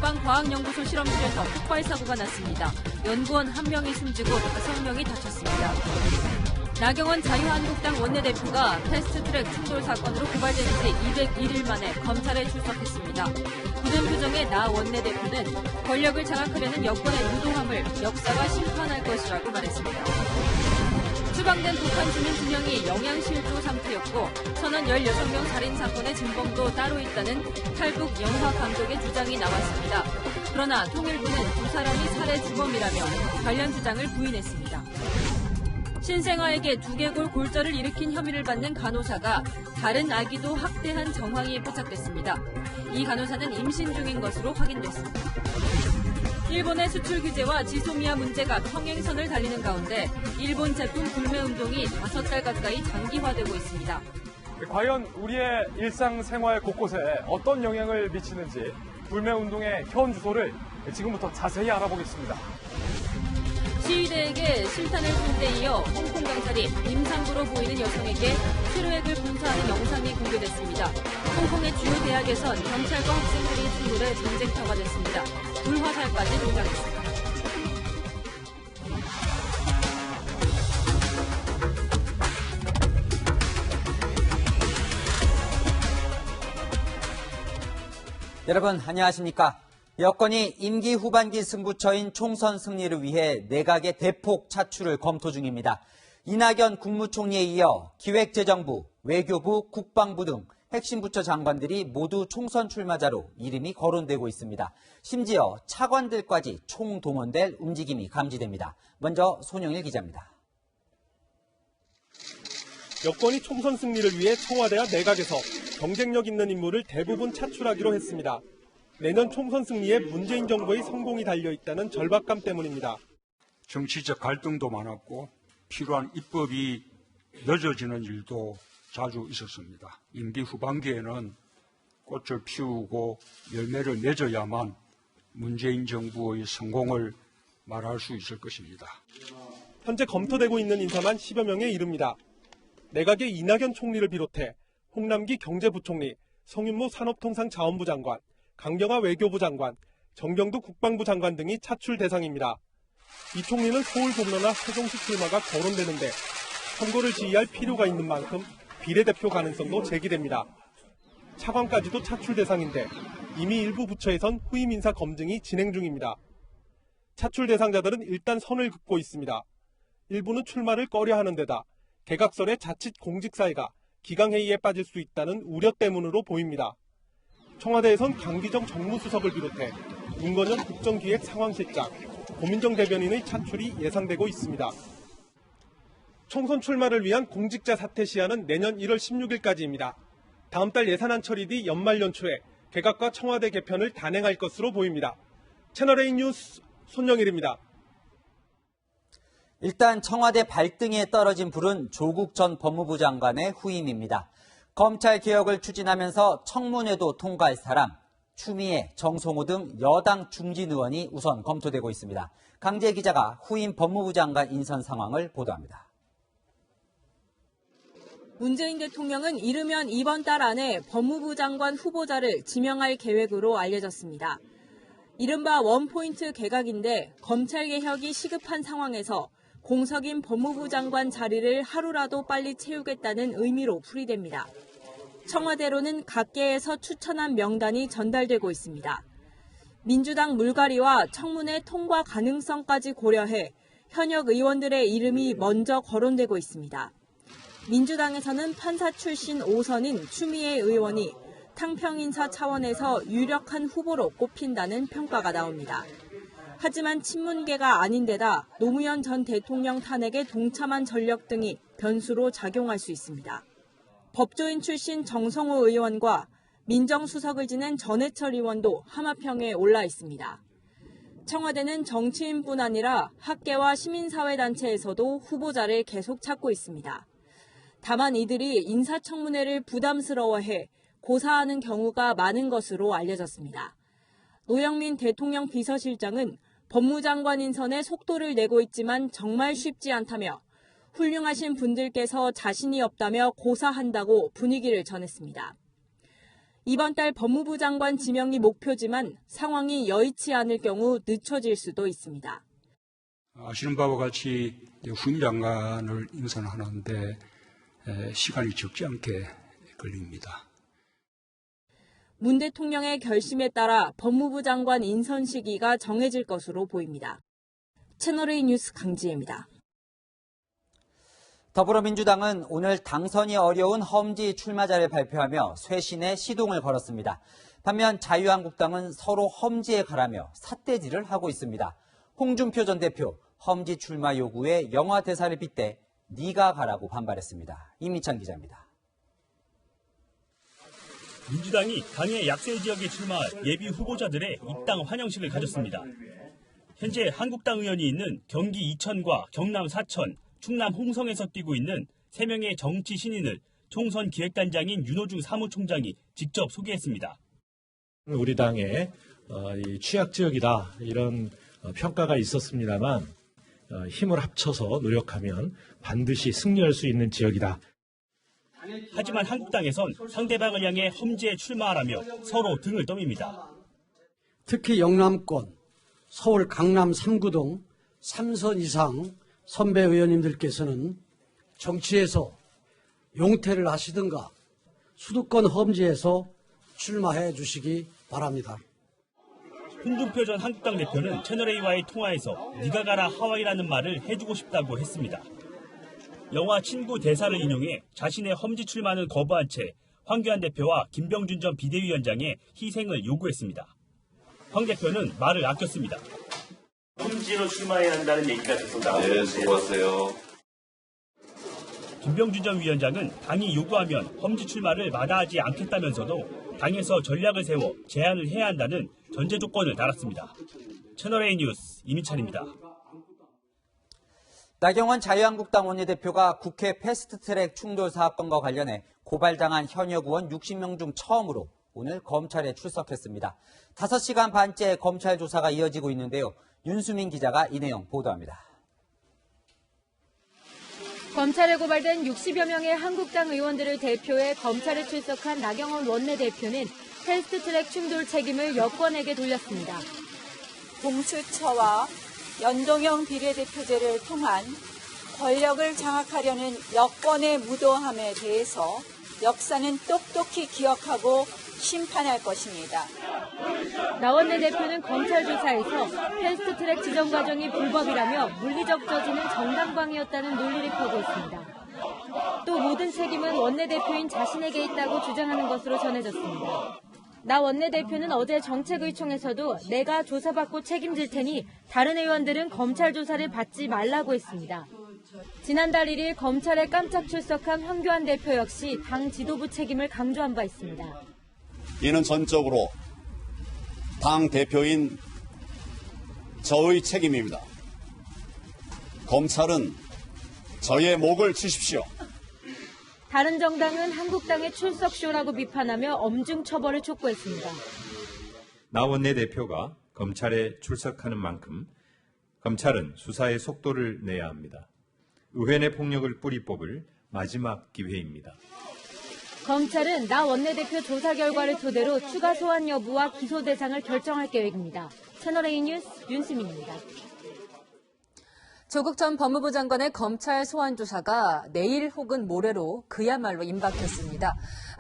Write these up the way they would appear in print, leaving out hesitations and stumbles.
국방과학연구소 실험실에서 폭발 사고가 났습니다. 연구원 1명이 숨지고 5명이 다쳤습니다. 나경원 자유한국당 원내대표가 패스트트랙 충돌 사건으로 고발된 지 201일 만에 검찰에 출석했습니다. 굳은 표정의 나 원내대표는 권력을 장악하려는 여권의 무도함을 역사가 심판할 것이라고 말했습니다. 추방된 북한 주민 2명이 영양실조 상태였고 선원 16명 살인 사건의 진범도 따로 있다는 탈북 영화 감독의 주장이 나왔습니다. 그러나 통일부는 두 사람이 살해 주범이라며 관련 주장을 부인했습니다. 신생아에게 두개골 골절을 일으킨 혐의를 받는 간호사가 다른 아기도 학대한 정황이 포착됐습니다. 이 간호사는 임신 중인 것으로 확인됐습니다. 일본의 수출 규제와 지소미아 문제가 평행선을 달리는 가운데 일본 제품 불매운동이 5달 가까이 장기화되고 있습니다. 과연 우리의 일상생활 곳곳에 어떤 영향을 미치는지 불매운동의 현 주소를 지금부터 자세히 알아보겠습니다. 시위대에게 실탄을 쏜 데 이어 홍콩 경찰이 임산부로 보이는 여성에게 치료액을 분사하는 영상이 공개됐습니다. 홍콩의 주요 대학에선 경찰과 학생들이 충돌해 전쟁터가 됐습니다. 불화살까지 등장했습니다. 여러분 안녕하십니까? 여권이 임기 후반기 승부처인 총선 승리를 위해 내각의 대폭 차출을 검토 중입니다. 이낙연 국무총리에 이어 기획재정부, 외교부, 국방부 등 핵심 부처 장관들이 모두 총선 출마자로 이름이 거론되고 있습니다. 심지어 차관들까지 총동원될 움직임이 감지됩니다. 먼저 손영일 기자입니다. 여권이 총선 승리를 위해 청와대와 내각에서 경쟁력 있는 인물을 대부분 차출하기로 했습니다. 내년 총선 승리에 문재인 정부의 성공이 달려있다는 절박감 때문입니다. 정치적 갈등도 많았고 필요한 입법이 늦어지는 일도 자주 있었습니다. 임기 후반기에는 꽃을 피우고 열매를 맺어야만 문재인 정부의 성공을 말할 수 있을 것입니다. 현재 검토되고 있는 인사만 10여 명에 이릅니다. 내각의 이낙연 총리를 비롯해 홍남기 경제부총리, 성윤모 산업통상자원부 장관, 강경화 외교부 장관, 정경두 국방부 장관 등이 차출 대상입니다. 이 총리는 서울 공론화 세종시 출마가 거론되는데 선거를 지휘할 필요가 있는 만큼 비례대표 가능성도 제기됩니다. 차관까지도 차출 대상인데 이미 일부 부처에선 후임 인사 검증이 진행 중입니다. 차출 대상자들은 일단 선을 긋고 있습니다. 일부는 출마를 꺼려하는 데다 개각설의 자칫 공직사회가 기강회의에 빠질 수 있다는 우려 때문으로 보입니다. 청와대에선 강기정 정무수석을 비롯해 윤건현 국정기획상황실장, 고민정 대변인의 차출이 예상되고 있습니다. 총선 출마를 위한 공직자 사퇴 시한은 내년 1월 16일까지입니다. 다음 달 예산안 처리 뒤 연말 연초에 개각과 청와대 개편을 단행할 것으로 보입니다. 채널A 뉴스 손영일입니다. 일단 청와대 발등에 떨어진 불은 조국 전 법무부 장관의 후임입니다. 검찰 개혁을 추진하면서 청문회도 통과할 사람, 추미애, 정성호 등 여당 중진 의원이 우선 검토되고 있습니다. 강재 기자가 후임 법무부 장관 인선 상황을 보도합니다. 문재인 대통령은 이르면 이번 달 안에 법무부 장관 후보자를 지명할 계획으로 알려졌습니다. 이른바 원포인트 개각인데 검찰 개혁이 시급한 상황에서 공석인 법무부 장관 자리를 하루라도 빨리 채우겠다는 의미로 풀이됩니다. 청와대로는 각계에서 추천한 명단이 전달되고 있습니다. 민주당 물갈이와 청문회 통과 가능성까지 고려해 현역 의원들의 이름이 먼저 거론되고 있습니다. 민주당에서는 판사 출신 5선인 추미애 의원이 탕평인사 차원에서 유력한 후보로 꼽힌다는 평가가 나옵니다. 하지만 친문계가 아닌 데다 노무현 전 대통령 탄핵에 동참한 전력 등이 변수로 작용할 수 있습니다. 법조인 출신 정성호 의원과 민정수석을 지낸 전해철 의원도 하마평에 올라 있습니다. 청와대는 정치인뿐 아니라 학계와 시민사회단체에서도 후보자를 계속 찾고 있습니다. 다만 이들이 인사청문회를 부담스러워해 고사하는 경우가 많은 것으로 알려졌습니다. 노영민 대통령 비서실장은 법무장관 인선에 속도를 내고 있지만 정말 쉽지 않다며 훌륭하신 분들께서 자신이 없다며 고사한다고 분위기를 전했습니다. 이번 달 법무부 장관 지명이 목표지만 상황이 여의치 않을 경우 늦춰질 수도 있습니다. 아시는 바와 같이 후임 장관을 인선하는데 시간이 적지 않게 걸립니다. 문 대통령의 결심에 따라 법무부 장관 인선 시기가 정해질 것으로 보입니다. 채널A 뉴스 강지혜입니다. 더불어민주당은 오늘 당선이 어려운 험지 출마자를 발표하며 쇄신에 시동을 걸었습니다. 반면 자유한국당은 서로 험지에 가라며 삿대질을 하고 있습니다. 홍준표 전 대표 험지 출마 요구에 영화 대사를 빗대 네가 가라고 반발했습니다. 임미찬 기자입니다. 민주당이 당의 약세 지역에 출마할 예비 후보자들의 입당 환영식을 가졌습니다. 현재 한국당 의원이 있는 경기 이천과 경남 사천, 충남 홍성에서 뛰고 있는 3명의 정치 신인을 총선 기획단장인 윤호중 사무총장이 직접 소개했습니다. 우리 당의 취약 지역이다 이런 평가가 있었습니다만 힘을 합쳐서 노력하면 반드시 승리할 수 있는 지역이다. 하지만 한국당에선 상대방을 향해 험지에 출마하라며 서로 등을 떠밉니다. 특히 영남권, 서울 강남 3구 등 3선 이상 선배 의원님들께서는 정치에서 용퇴를 하시든가 수도권 험지에서 출마해 주시기 바랍니다. 홍준표 전 한국당 대표는 채널A와의 통화에서 네가 가라 하와이라는 말을 해주고 싶다고 했습니다. 영화 친구 대사를 인용해 자신의 험지 출마는 거부한 채 황교안 대표와 김병준 전 비대위원장의 희생을 요구했습니다. 황 대표는 말을 아꼈습니다. 험지로 출마해야 한다는 얘기가 있었다. 네, 수고하세요. 김병준 전 위원장은 당이 요구하면 험지 출마를 마다하지 않겠다면서도 당에서 전략을 세워 제안을 해야 한다는 전제 조건을 달았습니다. 채널A 뉴스 이민찬입니다. 나경원 자유한국당 원내대표가 국회 패스트트랙 충돌 사건과 관련해 고발당한 현역 의원 60명 중 처음으로 오늘 검찰에 출석했습니다. 5시간 반째 검찰 조사가 이어지고 있는데요. 윤수민 기자가 이 내용 보도합니다. 검찰에 고발된 60여 명의 한국당 의원들을 대표해 검찰에 출석한 나경원 원내대표는 패스트트랙 충돌 책임을 여권에게 돌렸습니다. 공수처와 연동형 비례대표제를 통한 권력을 장악하려는 여권의 무도함에 대해서 역사는 똑똑히 기억하고 심판할 것입니다. 나 원내대표는 검찰 조사에서 패스트트랙 지정 과정이 불법이라며 물리적 저지는 정당방위였다는 논리를 펴고 있습니다. 또 모든 책임은 원내대표인 자신에게 있다고 주장하는 것으로 전해졌습니다. 나 원내대표는 어제 정책의총에서도 내가 조사받고 책임질 테니 다른 의원들은 검찰 조사를 받지 말라고 했습니다. 지난달 1일 검찰에 깜짝 출석한 황교안 대표 역시 당 지도부 책임을 강조한 바 있습니다. 이는 전적으로 당 대표인 저의 책임입니다. 검찰은 저의 목을 치십시오. 다른 정당은 한국당의 출석쇼라고 비판하며 엄중 처벌을 촉구했습니다. 나 원내대표가 검찰에 출석하는 만큼 검찰은 수사의 속도를 내야 합니다. 의회 내 폭력을 뿌리 뽑을 마지막 기회입니다. 검찰은 나 원내대표 조사 결과를 토대로 추가 소환 여부와 기소 대상을 결정할 계획입니다. 채널A 뉴스 윤수민입니다. 조국 전 법무부 장관의 검찰 소환 조사가 내일 혹은 모레로 그야말로 임박했습니다.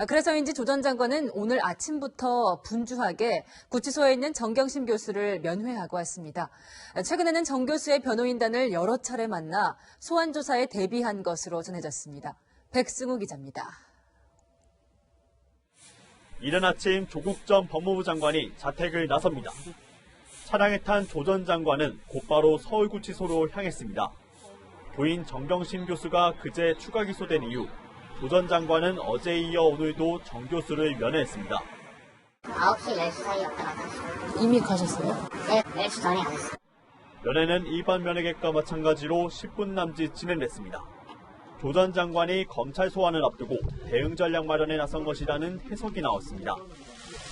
그래서인지 조 전 장관은 오늘 아침부터 분주하게 구치소에 있는 정경심 교수를 면회하고 왔습니다. 최근에는 정 교수의 변호인단을 여러 차례 만나 소환 조사에 대비한 것으로 전해졌습니다. 백승우 기자입니다. 이른 아침 조국 전 법무부 장관이 자택을 나섭니다. 차량에 탄 조 전 장관은 곧바로 서울구치소로 향했습니다. 부인 정경심 교수가 그제 추가 기소된 이후 조 전 장관은 어제에 이어 오늘도 정 교수를 면회했습니다. 9시, 10시 사이였다 갔어요. 이미 가셨어요? 네, 10시 전에 갔어요. 면회는 일반 면회객과 마찬가지로 10분 남짓 진행됐습니다. 조 전 장관이 검찰 소환을 앞두고 대응 전략 마련에 나선 것이라는 해석이 나왔습니다.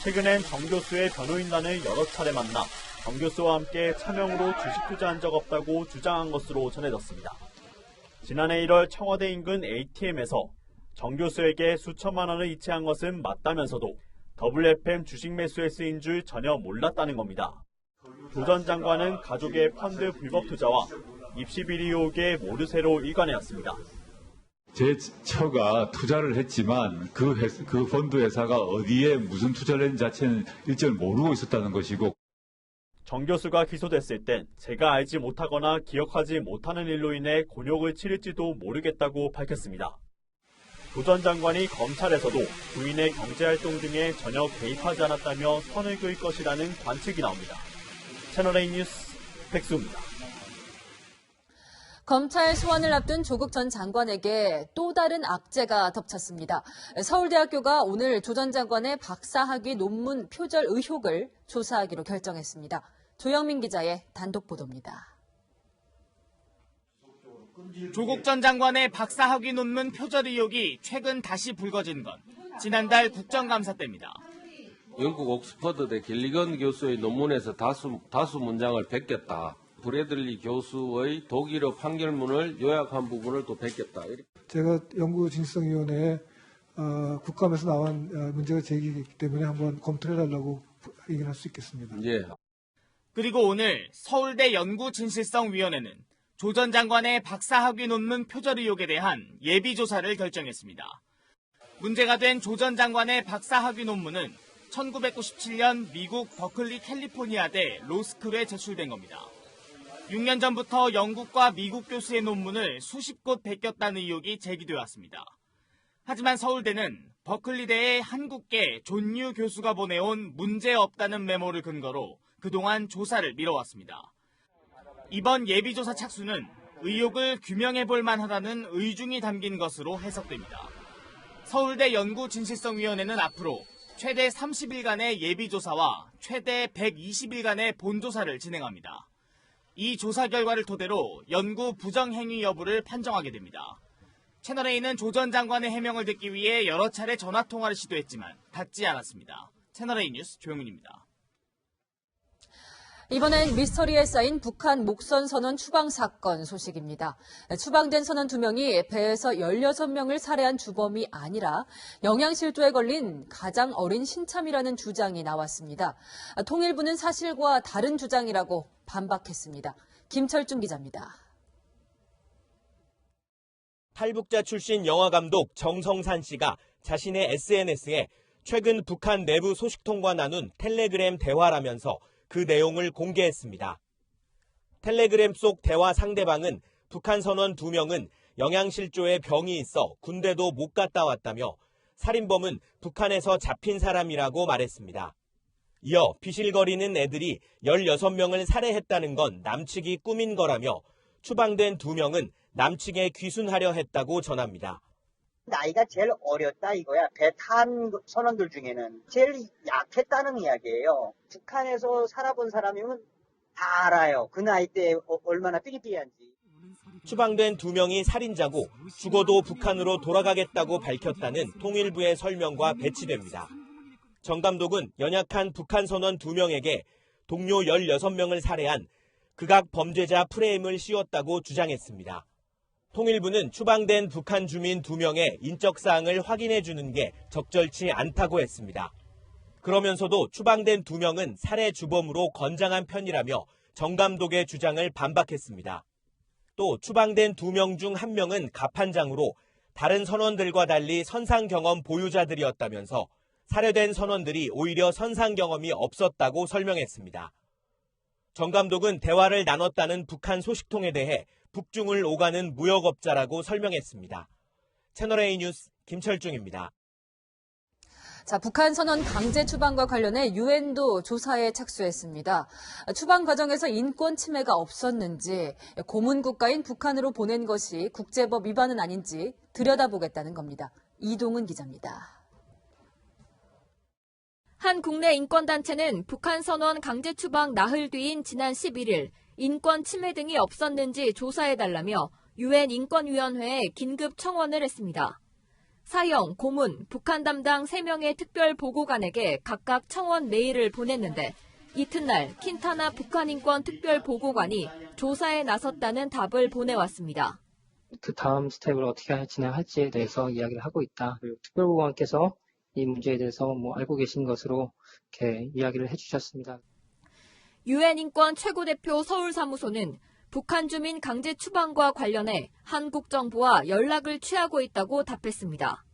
최근엔 정 교수의 변호인단을 여러 차례 만나 정 교수와 함께 차명으로 주식 투자한 적 없다고 주장한 것으로 전해졌습니다. 지난해 1월 청와대 인근 ATM에서 정 교수에게 수천만 원을 이체한 것은 맞다면서도 WFM 주식 매수에 쓰인 줄 전혀 몰랐다는 겁니다. 조 전 장관은 가족의 펀드 불법 투자와 입시 비리 의혹에 모르쇠로 일관해왔습니다. 제 처가 투자를 했지만 그 펀드 회사가 어디에 무슨 투자를 했는지 자체는 일절 모르고 있었다는 것이고, 정 교수가 기소됐을 땐 제가 알지 못하거나 기억하지 못하는 일로 인해 곤욕을 치를지도 모르겠다고 밝혔습니다. 조 전 장관이 검찰에서도 부인의 경제활동 등에 전혀 개입하지 않았다며 선을 그을 것이라는 관측이 나옵니다. 채널A 뉴스 백수입니다. 검찰 소환을 앞둔 조국 전 장관에게 또 다른 악재가 덮쳤습니다. 서울대학교가 오늘 조 전 장관의 박사학위 논문 표절 의혹을 조사하기로 결정했습니다. 조영민 기자의 단독 보도입니다. 조국 전 장관의 박사학위 논문 표절 의혹이 최근 다시 불거진 건 지난달 국정감사 때입니다. 영국 옥스퍼드대 길리건 교수의 논문에서 다수 문장을 베꼈다. 브래들리 교수의 독일어 판결문을 요약한 부분을 또 베꼈다. 제가 연구진실성위원회에 국감에서 나온 문제가 제기됐기 때문에 한번 검토를 해달라고 얘기를 할 수 있겠습니다. 예. 그리고 오늘 서울대 연구진실성위원회는 조 전 장관의 박사학위 논문 표절 의혹에 대한 예비조사를 결정했습니다. 문제가 된 조 전 장관의 박사학위 논문은 1997년 미국 버클리 캘리포니아대 로스쿨에 제출된 겁니다. 6년 전부터 영국과 미국 교수의 논문을 수십 곳 베꼈다는 의혹이 제기되어 왔습니다. 하지만 서울대는 버클리대의 한국계 존유 교수가 보내온 문제없다는 메모를 근거로 그동안 조사를 미뤄왔습니다. 이번 예비조사 착수는 의혹을 규명해볼 만하다는 의중이 담긴 것으로 해석됩니다. 서울대 연구진실성위원회는 앞으로 최대 30일간의 예비조사와 최대 120일간의 본조사를 진행합니다. 이 조사 결과를 토대로 연구 부정행위 여부를 판정하게 됩니다. 채널A는 조 전 장관의 해명을 듣기 위해 여러 차례 전화통화를 시도했지만 닿지 않았습니다. 채널A 뉴스 조영민입니다. 이번엔 미스터리에 쌓인 북한 목선 선원 추방 사건 소식입니다. 추방된 선원 2명이 배에서 16명을 살해한 주범이 아니라 영양실조에 걸린 가장 어린 신참이라는 주장이 나왔습니다. 통일부는 사실과 다른 주장이라고 반박했습니다. 김철중 기자입니다. 탈북자 출신 영화감독 정성산 씨가 자신의 SNS에 최근 북한 내부 소식통과 나눈 텔레그램 대화라면서 그 내용을 공개했습니다. 텔레그램 속 대화 상대방은 북한 선원 2명은 영양실조에 병이 있어 군대도 못 갔다 왔다며 살인범은 북한에서 잡힌 사람이라고 말했습니다. 이어 비실거리는 애들이 16명을 살해했다는 건 남측이 꾸민 거라며 추방된 2명은 남측에 귀순하려 했다고 전합니다. 나이가 제일 어렸다 이거야. 배 탄 선원들 중에는 제일 약했다는 이야기예요. 북한에서 살아본 사람이면 다 알아요. 그 나이 때 얼마나 삐리삐리한지. 추방된 2명이 살인자고 죽어도 북한으로 돌아가겠다고 밝혔다는 통일부의 설명과 배치됩니다. 정 감독은 연약한 북한 선원 2명에게 동료 16명을 살해한 극악 범죄자 프레임을 씌웠다고 주장했습니다. 통일부는 추방된 북한 주민 2명의 인적사항을 확인해 주는 게 적절치 않다고 했습니다. 그러면서도 추방된 2명은 살해 주범으로 건장한 편이라며 정 감독의 주장을 반박했습니다. 또 추방된 2명 중 1명은 가판장으로 다른 선원들과 달리 선상 경험 보유자들이었다면서 살해된 선원들이 오히려 선상 경험이 없었다고 설명했습니다. 정 감독은 대화를 나눴다는 북한 소식통에 대해 북중을 오가는 무역업자라고 설명했습니다. 채널A 뉴스 김철중입니다. 자, 북한 선원 강제 추방과 관련해 유엔도 조사에 착수했습니다. 추방 과정에서 인권 침해가 없었는지, 고문 국가인 북한으로 보낸 것이 국제법 위반은 아닌지 들여다보겠다는 겁니다. 이동은 기자입니다. 한 국내 인권단체는 북한 선원 강제 추방 나흘 뒤인 지난 11일 인권 침해 등이 없었는지 조사해달라며 유엔 인권위원회에 긴급 청원을 했습니다. 사형, 고문, 북한 담당 3명의 특별보고관에게 각각 청원 메일을 보냈는데 이튿날 킨타나 북한인권 특별보고관이 조사에 나섰다는 답을 보내왔습니다. 그 다음 스텝을 어떻게 진행할지에 대해서 이야기를 하고 있다. 그리고 특별보고관께서 이 문제에 대해서 알고 계신 것으로 이렇게 이야기를 해주셨습니다. 유엔 인권 최고대표 서울사무소는 북한 주민 강제 추방과 관련해 한국 정부와 연락을 취하고 있다고 답했습니다.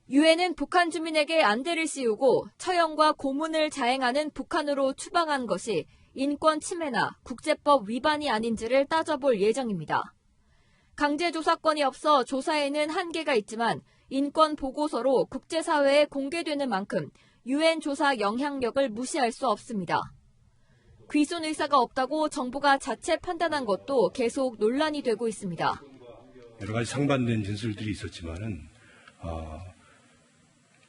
유엔은 북한 주민에게 안대를 씌우고 처형과 고문을 자행하는 북한으로 추방한 것이 인권 침해나 국제법 위반이 아닌지를 따져볼 예정입니다. 강제 조사권이 없어 조사에는 한계가 있지만 인권 보고서로 국제사회에 공개되는 만큼 유엔 조사 영향력을 무시할 수 없습니다. 귀순 의사가 없다고 정부가 자체 판단한 것도 계속 논란이 되고 있습니다. 여러 가지 상반된 진술들이 있었지만은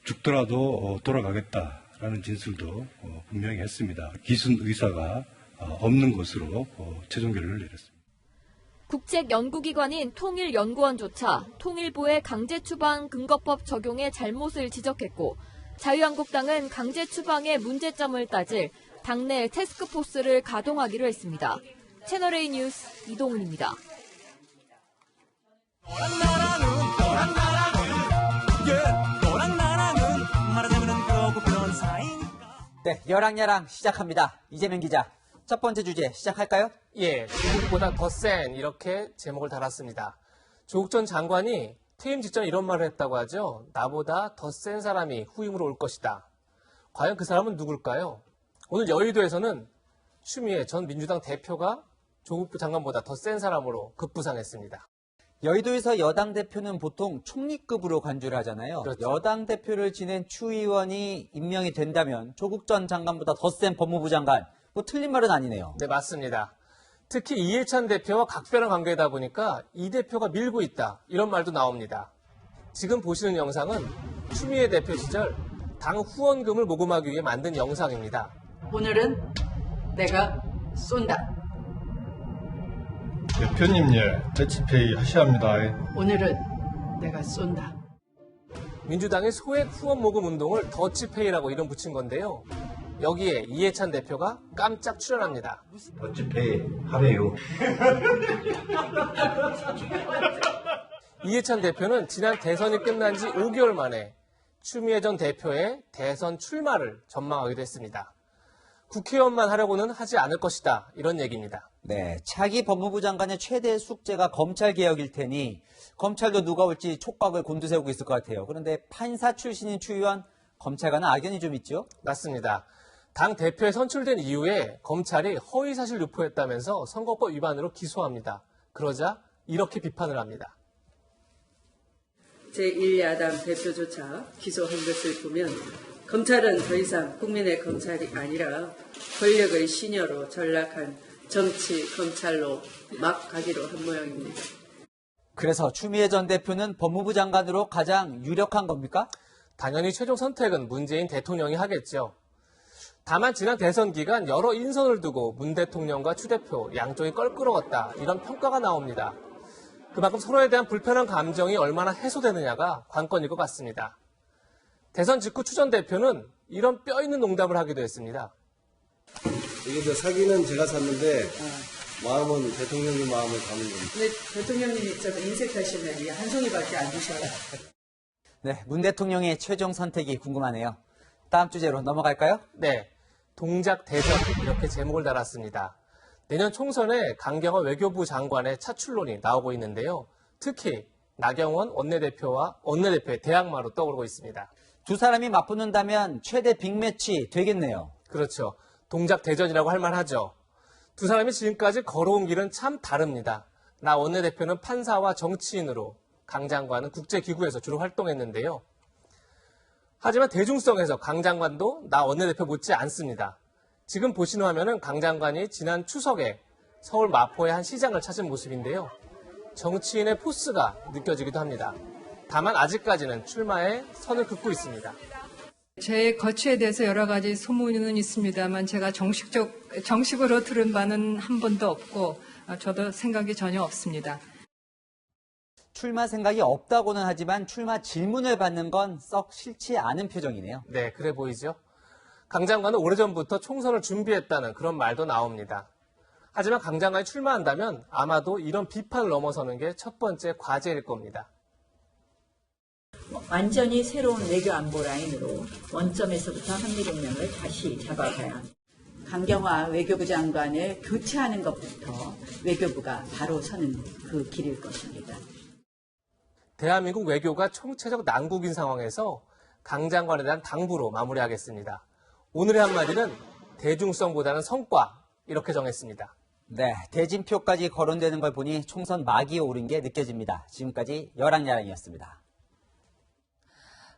죽더라도 돌아가겠다라는 진술도 분명히 했습니다. 귀순 의사가 없는 것으로 최종 결론을 내렸습니다. 국책연구기관인 통일연구원조차 통일부의 강제추방 근거법 적용의 잘못을 지적했고 자유한국당은 강제추방의 문제점을 따질 당내 태스크포스를 가동하기로 했습니다. 채널A 뉴스 이동훈입니다. 네, 여랑야랑 시작합니다. 이재명 기자, 첫 번째 주제 시작할까요? 예, 조국보다 더 센 이렇게 제목을 달았습니다. 조국 전 장관이 퇴임 직전에 이런 말을 했다고 하죠. 나보다 더 센 사람이 후임으로 올 것이다. 과연 그 사람은 누굴까요? 오늘 여의도에서는 추미애 전 민주당 대표가 조국 장관보다 더 센 사람으로 급부상했습니다. 여의도에서 여당 대표는 보통 총리급으로 간주를 하잖아요. 그렇죠. 여당 대표를 지낸 추 의원이 임명이 된다면 조국 전 장관보다 더 센 법무부 장관, 틀린 말은 아니네요. 네, 맞습니다. 특히 이해찬 대표와 각별한 관계다 보니까 이 대표가 밀고 있다, 이런 말도 나옵니다. 지금 보시는 영상은 추미애 대표 시절 당 후원금을 모금하기 위해 만든 영상입니다. 오늘은 내가 쏜다. 대표님, 대치페이 하셔야 합니다. 오늘은 내가 쏜다. 민주당의 소액 후원 모금 운동을 더치페이라고 이름 붙인 건데요. 여기에 이해찬 대표가 깜짝 출연합니다. 더치페이 하래요. 이해찬 대표는 지난 대선이 끝난 지 5개월 만에 추미애 전 대표의 대선 출마를 전망하기도 했습니다. 국회의원만 하려고는 하지 않을 것이다, 이런 얘기입니다. 네, 차기 법무부 장관의 최대 숙제가 검찰개혁일 테니 검찰도 누가 올지 촉각을 곤두세우고 있을 것 같아요. 그런데 판사 출신인 추 의원, 검찰과는 악연이 좀 있죠? 맞습니다. 당 대표에 선출된 이후에 검찰이 허위사실 유포했다면서 선거법 위반으로 기소합니다. 그러자 이렇게 비판을 합니다. 제1야당 대표조차 기소한 것을 보면 검찰은 더 이상 국민의 검찰이 아니라 권력의 시녀로 전락한 정치 검찰로 막 가기로 한 모양입니다. 그래서 추미애 전 대표는 법무부 장관으로 가장 유력한 겁니까? 당연히 최종 선택은 문재인 대통령이 하겠죠. 다만 지난 대선 기간 여러 인선을 두고 문 대통령과 추 대표 양쪽이 껄끄러웠다, 이런 평가가 나옵니다. 그만큼 서로에 대한 불편한 감정이 얼마나 해소되느냐가 관건일 것 같습니다. 대선 직후 추 전 대표는 이런 뼈 있는 농담을 하기도 했습니다. 이게 사기는 제가 샀는데 마음은 대통령님 마음을 담은 겁니다. 근데 대통령님이 인색하시면 한 송이밖에 안 주셔요. 네, 문 대통령의 최종 선택이 궁금하네요. 다음 주제로 넘어갈까요? 네, 동작 대전, 이렇게 제목을 달았습니다. 내년 총선에 강경화 외교부 장관의 차출론이 나오고 있는데요. 특히 나경원 원내대표의 대항마로 떠오르고 있습니다. 두 사람이 맞붙는다면 최대 빅매치 되겠네요. 그렇죠. 동작 대전이라고 할 만하죠. 두 사람이 지금까지 걸어온 길은 참 다릅니다. 나 원내대표는 판사와 정치인으로, 강 장관은 국제기구에서 주로 활동했는데요. 하지만 대중성에서 강 장관도 나 원내대표 못지 않습니다. 지금 보시는 화면은 강 장관이 지난 추석에 서울 마포의 한 시장을 찾은 모습인데요. 정치인의 포스가 느껴지기도 합니다. 다만 아직까지는 출마에 선을 긋고 있습니다. 제 거취에 대해서 여러 가지 소문은 있습니다만 제가 정식으로 들은 바는 한 번도 없고 저도 생각이 전혀 없습니다. 출마 생각이 없다고는 하지만 출마 질문을 받는 건 썩 싫지 않은 표정이네요. 네, 그래 보이죠. 강 장관은 오래전부터 총선을 준비했다는 그런 말도 나옵니다. 하지만 강 장관이 출마한다면 아마도 이런 비판을 넘어서는 게 첫 번째 과제일 겁니다. 완전히 새로운 외교 안보 라인으로 원점에서부터 한미동맹을 다시 잡아가야 합니다. 강경화 외교부 장관을 교체하는 것부터 외교부가 바로 서는 그 길일 것입니다. 대한민국 외교가 총체적 난국인 상황에서 강 장관에 대한 당부로 마무리하겠습니다. 오늘의 한마디는 대중성보다는 성과, 이렇게 정했습니다. 네, 대진표까지 거론되는 걸 보니 총선 막이 오른 게 느껴집니다. 지금까지 열한야랑이었습니다.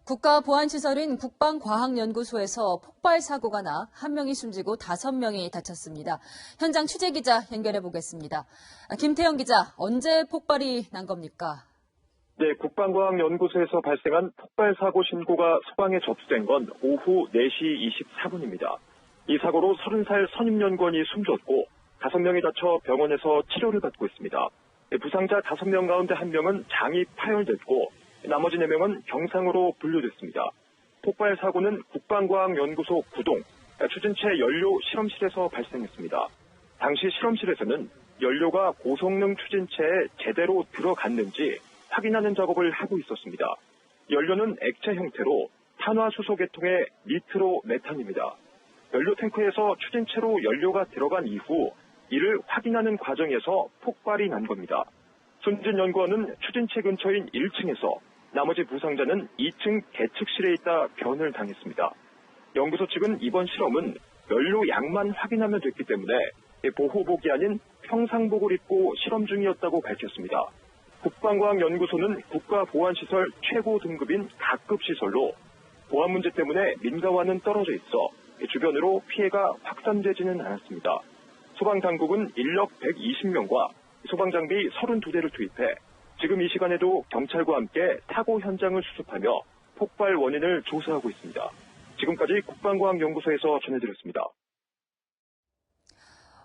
국가보안시설인 국방과학연구소에서 폭발 사고가 나 1명이 숨지고 5명이 다쳤습니다. 현장 취재기자 연결해 보겠습니다. 김태영 기자, 언제 폭발이 난 겁니까? 네, 국방과학연구소에서 발생한 폭발 사고 신고가 소방에 접수된 건 오후 4시 24분입니다. 이 사고로 30살 선임연구원이 숨졌고 5명이 다쳐 병원에서 치료를 받고 있습니다. 부상자 5명 가운데 1명은 장이 파열됐고 나머지 4명은 경상으로 분류됐습니다. 폭발 사고는 국방과학연구소 구동 추진체 연료 실험실에서 발생했습니다. 당시 실험실에서는 연료가 고성능 추진체에 제대로 들어갔는지 확인하는 작업을 하고 있었습니다. 연료는 액체 형태로 탄화수소 계통의 니트로메탄입니다. 연료 탱크에서 추진체로 연료가 들어간 이후 이를 확인하는 과정에서 폭발이 난 겁니다. 손진 연구원은 추진체 근처인 1층에서 나머지 부상자는 2층 계측실에 있다 변을 당했습니다. 연구소 측은 이번 실험은 연료 양만 확인하면 됐기 때문에 보호복이 아닌 평상복을 입고 실험 중이었다고 밝혔습니다. 국방과학연구소는 국가보안시설 최고 등급인 각급시설로 보안 문제 때문에 민가와는 떨어져 있어 주변으로 피해가 확산되지는 않았습니다. 소방당국은 인력 120명과 소방장비 32대를 투입해 지금 이 시간에도 경찰과 함께 사고 현장을 수습하며 폭발 원인을 조사하고 있습니다. 지금까지 국방과학연구소에서 전해드렸습니다.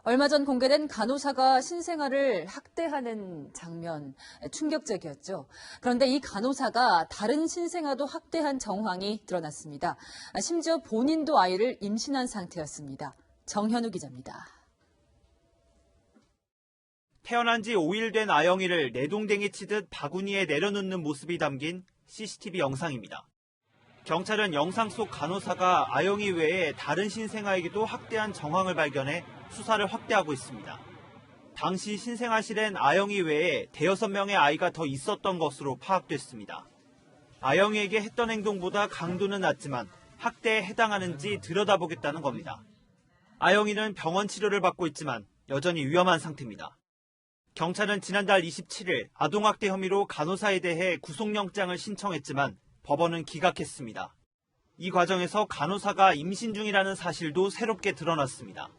얼마 전 공개된 간호사가 신생아를 학대하는 장면, 충격적이었죠. 그런데 이 간호사가 다른 신생아도 학대한 정황이 드러났습니다. 심지어 본인도 아이를 임신한 상태였습니다. 정현우 기자입니다. 태어난 지 5일 된 아영이를 내동댕이 치듯 바구니에 내려놓는 모습이 담긴 CCTV 영상입니다. 경찰은 영상 속 간호사가 아영이 외에 다른 신생아에게도 학대한 정황을 발견해 수사를 확대하고 있습니다. 당시 신생아실엔 아영이 외에 5명의 아이가 더 있었던 것으로 파악됐습니다. 아영이에게 했던 행동보다 강도는 낮지만 학대에 해당하는지 들여다보겠다는 겁니다. 아영이는 병원 치료를 받고 있지만 여전히 위험한 상태입니다. 경찰은 지난달 27일 아동학대 혐의로 간호사에 대해 구속영장을 신청했지만 법원은 기각했습니다. 이 과정에서 간호사가 임신 중이라는 사실도 새롭게 드러났습니다.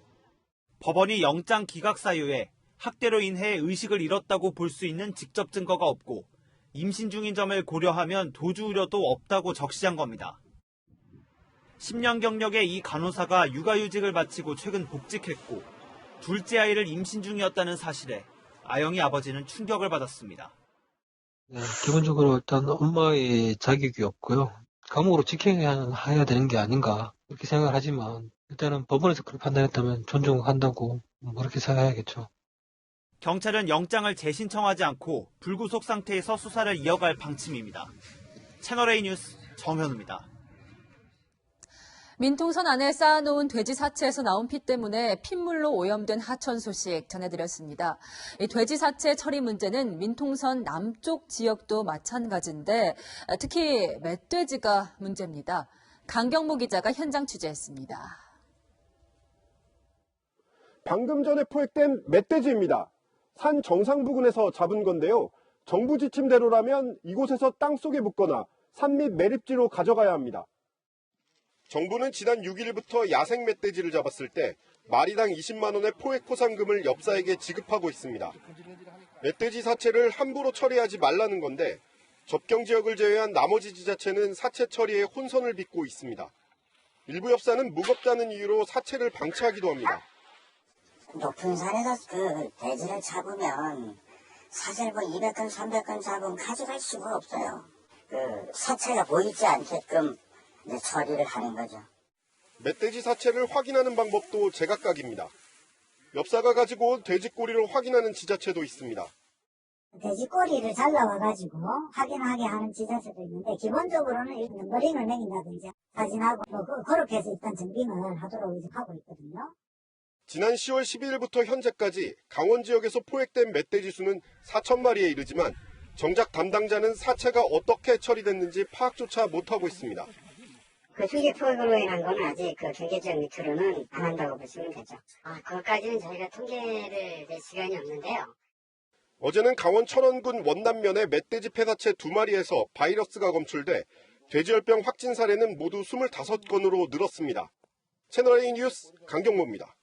법원이 영장 기각 사유에 학대로 인해 의식을 잃었다고 볼 수 있는 직접 증거가 없고 임신 중인 점을 고려하면 도주 우려도 없다고 적시한 겁니다. 10년 경력의 이 간호사가 육아휴직을 마치고 최근 복직했고 둘째 아이를 임신 중이었다는 사실에 아영이 아버지는 충격을 받았습니다. 네, 기본적으로 일단 엄마의 자격이 없고요. 감옥으로 직행해야 되는 게 아닌가 그렇게 생각을 하지만 일단은 법원에서 그렇게 판단했다면 존중한다고 그렇게 생각해야겠죠. 경찰은 영장을 재신청하지 않고 불구속 상태에서 수사를 이어갈 방침입니다. 채널A 뉴스 정현우입니다. 민통선 안에 쌓아놓은 돼지 사체에서 나온 피 때문에 핏물로 오염된 하천 소식 전해드렸습니다. 이 돼지 사체 처리 문제는 민통선 남쪽 지역도 마찬가지인데 특히 멧돼지가 문제입니다. 강경모 기자가 현장 취재했습니다. 방금 전에 포획된 멧돼지입니다. 산 정상 부근에서 잡은 건데요. 정부 지침대로라면 이곳에서 땅속에 묻거나 산 밑 매립지로 가져가야 합니다. 정부는 지난 6일부터 야생 멧돼지를 잡았을 때 마리당 20만 원의 포획 포상금을 엽사에게 지급하고 있습니다. 멧돼지 사체를 함부로 처리하지 말라는 건데 접경 지역을 제외한 나머지 지자체는 사체 처리에 혼선을 빚고 있습니다. 일부 엽사는 무겁다는 이유로 사체를 방치하기도 합니다. 높은 산에서 그 돼지를 잡으면 사실 뭐 200건, 300건 잡으면 가져갈 수가 없어요. 그 사체가 보이지 않게끔 이제 처리를 하는 거죠. 멧돼지 사체를 확인하는 방법도 제각각입니다. 엽사가 가지고 온 돼지 꼬리를 확인하는 지자체도 있습니다. 돼지 꼬리를 잘라와가지고 확인하게 하는 지자체도 있는데 기본적으로는 넘버링을 매긴다든지 사진하고 그렇게 해서 일단 정빙을 하도록 이제 하고 있거든요. 지난 10월 12일부터 현재까지 강원 지역에서 포획된 멧돼지 수는 4,000마리에 이르지만 정작 담당자는 사체가 어떻게 처리됐는지 파악조차 못하고 있습니다. 그 흉기 포획으로 인한 건 아직 그 경계지역 밑으로는 안 한다고 보시면 되죠. 그것까지는 저희가 통계를 낼 시간이 없는데요. 어제는 강원 천원군 원남면의 멧돼지 폐사체 2마리에서 바이러스가 검출돼 돼지열병 확진 사례는 모두 25건으로 늘었습니다. 채널A 뉴스 강경모입니다.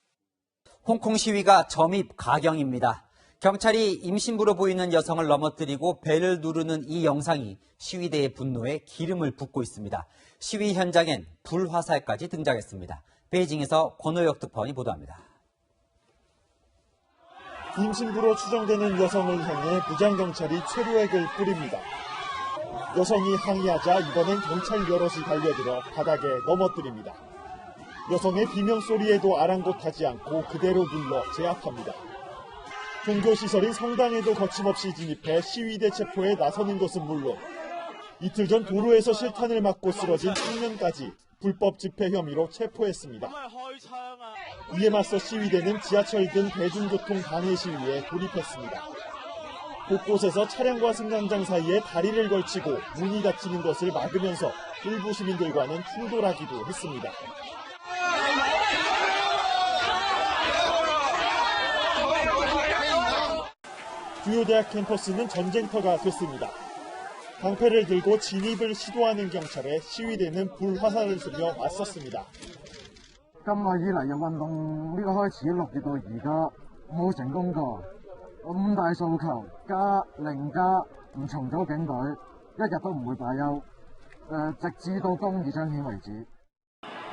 홍콩 시위가 점입 가경입니다. 경찰이 임신부로 보이는 여성을 넘어뜨리고 벨을 누르는 이 영상이 시위대의 분노에 기름을 붓고 있습니다. 시위 현장엔 불화살까지 등장했습니다. 베이징에서 권호혁 특파원이 보도합니다. 임신부로 추정되는 여성을 향해 부장경찰이 체류액을 뿌립니다. 여성이 항의하자 이번엔 경찰 여럿이 달려들어 바닥에 넘어뜨립니다. 여성의 비명소리에도 아랑곳하지 않고 그대로 눌러 제압합니다. 종교시설인 성당에도 거침없이 진입해 시위대 체포에 나서는 것은 물론 이틀 전 도로에서 실탄을 맞고 쓰러진 청년까지 불법 집회 혐의로 체포했습니다. 이에 맞서 시위대는 지하철 등 대중교통 방해 시위에 돌입했습니다. 곳곳에서 차량과 승강장 사이에 다리를 걸치고 문이 닫히는 것을 막으면서 일부 시민들과는 충돌하기도 했습니다. 주요 대학 캠퍼스는 전쟁터가 됐습니다. 방패를 들고 진입을 시도하는 경찰에 시위대는 불화살을 쏘며 맞섰습니다. 咁耐以嚟由運動呢個開始6月到而家冇成功過，5大訴求加零加唔重組警隊，一日都唔會罷休，直至到公義彰顯為止。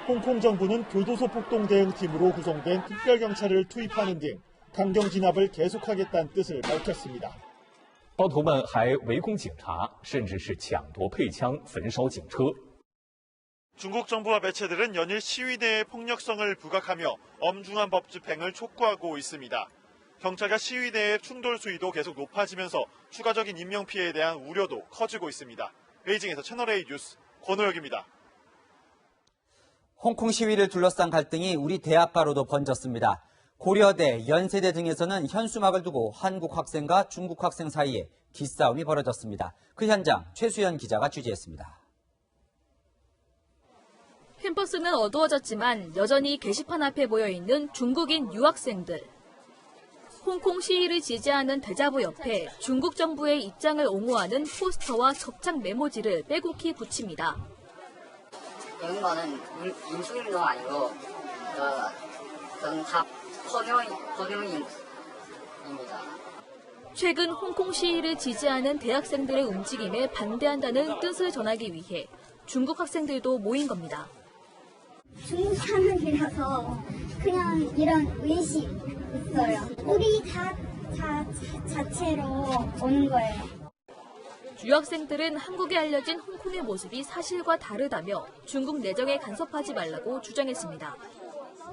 홍콩 정부는 교도소 폭동 대응팀으로 구성된 특별경찰을 투입하는 등 강경 진압을 계속하겠다는 뜻을 밝혔습니다. 暴徒们还围攻警察，甚至是抢夺配枪、焚烧警车。 중국 정부와 매체들은 연일 시위대의 폭력성을 부각하며 엄중한 법 집행을 촉구하고 있습니다. 경찰과 시위대의 충돌 수위도 계속 높아지면서 추가적인 인명피해에 대한 우려도 커지고 있습니다. 베이징에서 채널A 뉴스 권호혁입니다. 홍콩 시위를 둘러싼 갈등이 우리 대학가로도 번졌습니다. 고려대, 연세대 등에서는 현수막을 두고 한국 학생과 중국 학생 사이에 기싸움이 벌어졌습니다. 그 현장 최수연 기자가 취재했습니다. 캠퍼스는 어두워졌지만 여전히 게시판 앞에 모여있는 중국인 유학생들. 홍콩 시위를 지지하는 대자보 옆에 중국 정부의 입장을 옹호하는 포스터와 접착 메모지를 빼곡히 붙입니다. 이런 거는 민주인도 아니고 정탑 포교인입니다. 최근 홍콩 시위를 지지하는 대학생들의 움직임에 반대한다는 뜻을 전하기 위해 중국 학생들도 모인 겁니다. 중국 사람이라서 그냥 이런 의식 있어요. 우리 자체로 오는 거예요. 유학생들은 한국에 알려진 홍콩의 모습이 사실과 다르다며 중국 내정에 간섭하지 말라고 주장했습니다.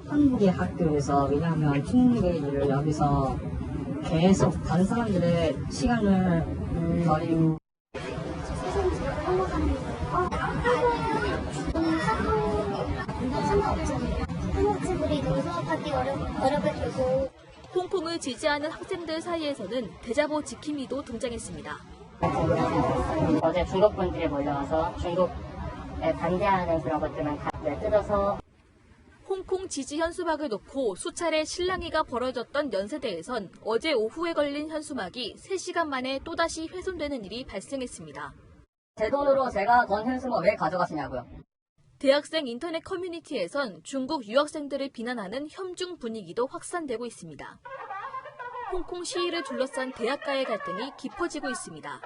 한국의 학교에서 왜냐하면 중국의 일을 여기서 계속 다른 사람들의 시간을 버리고 한국인들이 너무 수업하기 어려가지고 홍콩을 지지하는 학생들 사이에서는 대자보 지킴이도 등장했습니다. 어제 중국 분들이 몰려와서 중국에 반대하는 그런 것들만 다 뜯어서 홍콩 지지 현수막을 놓고 수차례 실랑이가 벌어졌던 연세대에선 어제 오후에 걸린 현수막이 3시간 만에 또다시 훼손되는 일이 발생했습니다. 제 돈으로 제가 건 현수막 왜 가져가시냐고요. 대학생 인터넷 커뮤니티에선 중국 유학생들을 비난하는 혐중 분위기도 확산되고 있습니다. 홍콩 시위를 둘러싼 대학가의 갈등이 깊어지고 있습니다.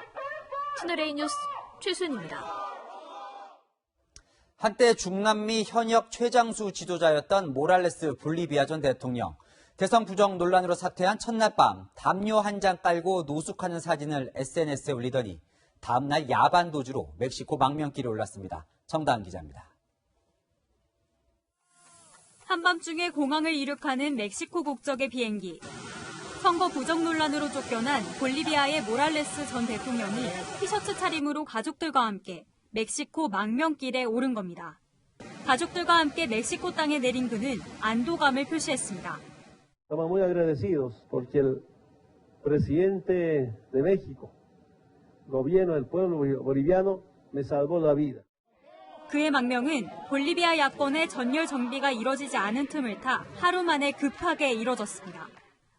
채널A 뉴스 최수연입니다. 한때 중남미 현역 최장수 지도자였던 모랄레스 볼리비아 전 대통령. 대선 부정 논란으로 사퇴한 첫날 밤 담요 한 장 깔고 노숙하는 사진을 SNS에 올리더니 다음날 야반 도주로 멕시코 망명길에 올랐습니다. 정다은 기자입니다. 한밤중에 공항을 이륙하는 멕시코 국적의 비행기. 선거 부정 논란으로 쫓겨난 볼리비아의 모랄레스 전 대통령이 티셔츠 차림으로 가족들과 함께 멕시코 망명길에 오른 겁니다. 가족들과 함께 멕시코 땅에 내린 그는 안도감을 표시했습니다. Estamos muy agradecidos porque el presidente de México, gobierno del pueblo boliviano, me salvó la vida. 그의 망명은 볼리비아 야권의 전열 정비가 이뤄지지 않은 틈을 타 하루 만에 급하게 이뤄졌습니다.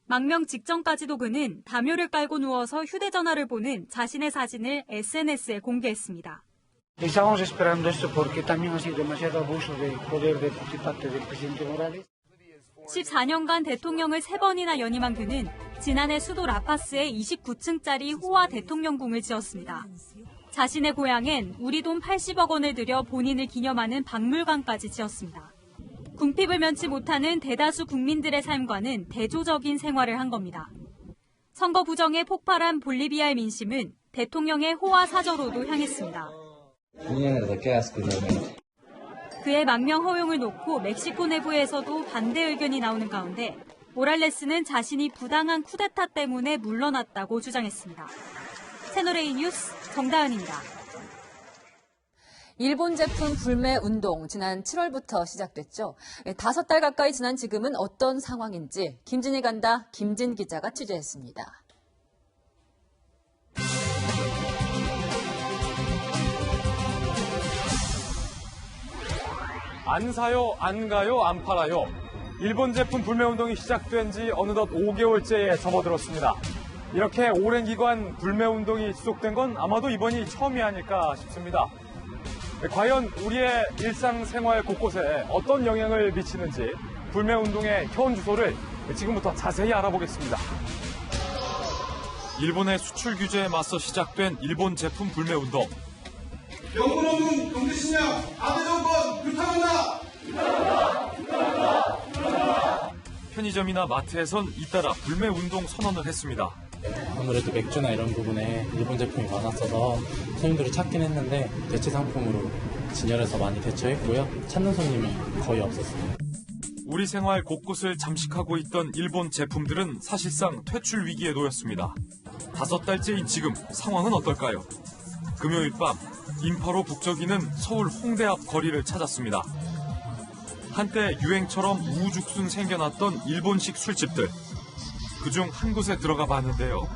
망명 직전까지도 그는 담요를 깔고 누워서 휴대전화를 보는 자신의 사진을 SNS에 공개했습니다. Estamos esperando esto porque también ha sido demasiado abuso de poder de parte del presidente Morales. 14년간 대통령을 3번이나 연임한 그는 지난해 수도 라파스에 29층짜리 호화 대통령궁을 지었습니다. 자신의 고향엔 우리 돈 80억 원을 들여 본인을 기념하는 박물관까지 지었습니다. 궁핍을 면치 못하는 대다수 국민들의 삶과는 대조적인 생활을 한 겁니다. 선거 부정에 폭발한 볼리비아의 민심은 대통령의 호화 사저로도 향했습니다. 그의 망명 허용을 놓고 멕시코 내부에서도 반대 의견이 나오는 가운데 모랄레스는 자신이 부당한 쿠데타 때문에 물러났다고 주장했습니다. 채널A 뉴스 정다은입니다. 일본 제품 불매 운동 지난 7월부터 시작됐죠. 5달 가까이 지난 지금은 어떤 상황인지 김진희 간다 김진 기자가 취재했습니다. 안 사요, 안 가요, 안 팔아요. 일본 제품 불매 운동이 시작된 지 어느덧 5개월째에 접어들었습니다. 이렇게 오랜 기간 불매 운동이 지속된 건 아마도 이번이 처음이 아닐까 싶습니다. 과연 우리의 일상생활 곳곳에 어떤 영향을 미치는지 불매 운동의 현 주소를 지금부터 자세히 알아보겠습니다. 일본의 수출 규제에 맞서 시작된 일본 제품 불매 운동. 영문업은 동대시냐 아베 정권 불타간다! 편의점이나 마트에선 잇따라 불매 운동 선언을 했습니다. 아무래도 맥주나 이런 부분에 일본 제품이 많았어서 손님들이 찾긴 했는데 대체 상품으로 진열해서 많이 대처했고요. 찾는 손님이 거의 없었어요. 우리 생활 곳곳을 잠식하고 있던 일본 제품들은 사실상 퇴출 위기에 놓였습니다. 5달째인 지금 상황은 어떨까요? 금요일 밤 인파로 북적이는 서울 홍대 앞 거리를 찾았습니다. 한때 유행처럼 우후죽순 생겨났던 일본식 술집들. 그중 한 곳에 들어가 봤는데요.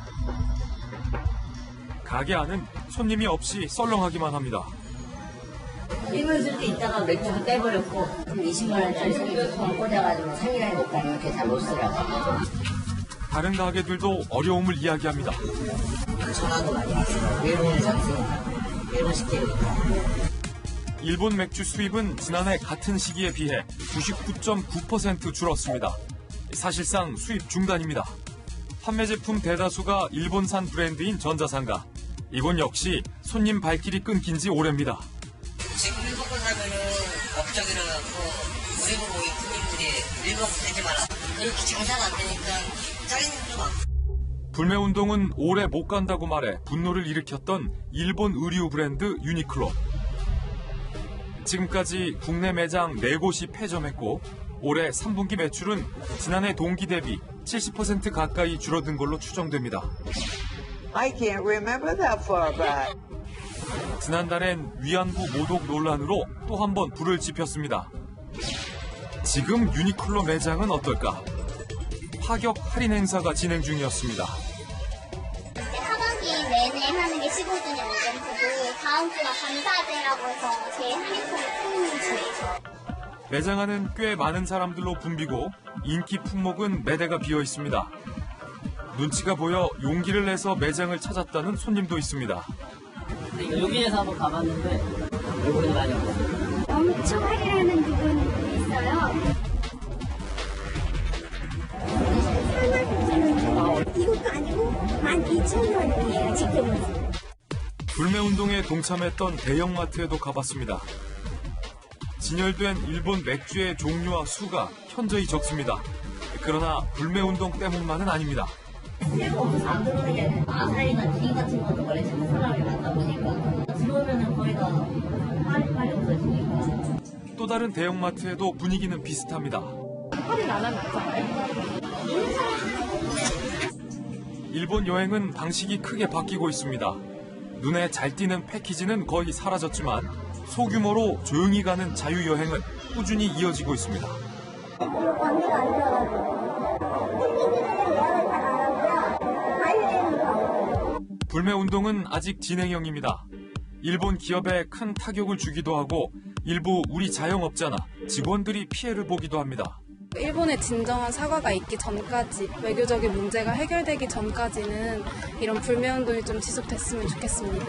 가게 안은 손님이 없이 썰렁하기만 합니다. 일본 쓸 때 있다가 맥주도 떼버렸고 20만 원짜리 술도 꽂아가지고 3일에 못 가면 이렇게 잘 못 쓰라고. 다른 가게들도 어려움을 이야기합니다. 전화도 많이 왔어요. 일본 상승, 일본 식재료니까. 일본 맥주 수입은 지난해 같은 시기에 비해 99.9% 줄었습니다. 사실상 수입 중단입니다. 판매 제품 대다수가 일본산 브랜드인 전자상가. 이곳 역시 손님 발길이 끊긴 지 오래입니다. 지금 일본 거 사면은 업적 일어나고 우리 보고 손님들이 일본 거 되지 마라. 그렇게 장사가 안 되니까 짜리는 좀 많고. 불매 운동은 오래 못 간다고 말해 분노를 일으켰던 일본 의류 브랜드 유니클로. 지금까지 국내 매장 4곳이 폐점했고 올해 3분기 매출은 지난해 동기 대비 70% 가까이 줄어든 걸로 추정됩니다. I can't remember that far back. 지난달엔 위안부 모독 논란으로 또 한 번 불을 지폈습니다. 지금 유니클로 매장은 어떨까? 파격 할인 행사가 진행 중이었습니다. 하반기 내내 하는 게 15주년 이벤트고 다음 주가 감사제라고 해서 제일 할인폭이 큰 주예요. 매장 안은 꽤 많은 사람들로 붐비고 인기 품목은 매대가 비어 있습니다. 눈치가 보여 용기를 내서 매장을 찾았다는 손님도 있습니다. 여기에서 한번 가봤는데 요번에 많이 없어요. 엄청 할인하는 부분이 있어요. 이것도 아니고 12,000원이에요 지금은. 불매운동에 동참했던 대형마트에도 가봤습니다. 진열된 일본 맥주의 종류와 수가 현저히 적습니다. 그러나 불매운동 때문만은 아닙니다. 없어서 안 들어오는 게 아니라 아사히나 티 같은 거는 원래 찾는 사람이 많다 보니까 들어오면은 거의 다 빨리 없어지니까. 또 다른 대형마트에도 분위기는 비슷합니다. 할인 안 하면 되잖아요. 일본 여행은 방식이 크게 바뀌고 있습니다. 눈에 잘 띄는 패키지는 거의 사라졌지만 소규모로 조용히 가는 자유여행은 꾸준히 이어지고 있습니다. 불매운동은 아직 진행형입니다. 일본 기업에 큰 타격을 주기도 하고 일부 우리 자영업자나 직원들이 피해를 보기도 합니다. 일본에 진정한 사과가 있기 전까지, 외교적인 문제가 해결되기 전까지는 이런 불매운동이 좀 지속됐으면 좋겠습니다.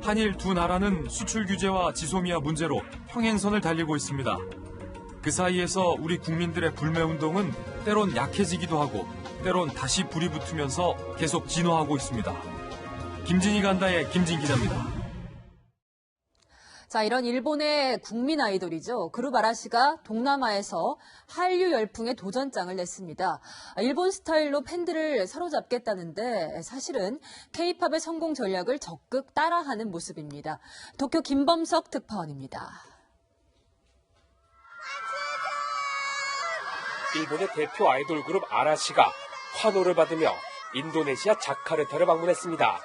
한일 두 나라는 수출 규제와 지소미아 문제로 평행선을 달리고 있습니다. 그 사이에서 우리 국민들의 불매운동은 때론 약해지기도 하고 때론 다시 불이 붙으면서 계속 진화하고 있습니다. 김진희 간다의 김진 기자입니다. 자, 이런 일본의 국민 아이돌이죠. 그룹 아라시가 동남아에서 한류 열풍의 도전장을 냈습니다. 일본 스타일로 팬들을 사로잡겠다는데 사실은 K-팝의 성공 전략을 적극 따라하는 모습입니다. 도쿄 김범석 특파원입니다. 일본의 대표 아이돌 그룹 아라시가 환호를 받으며 인도네시아 자카르타를 방문했습니다.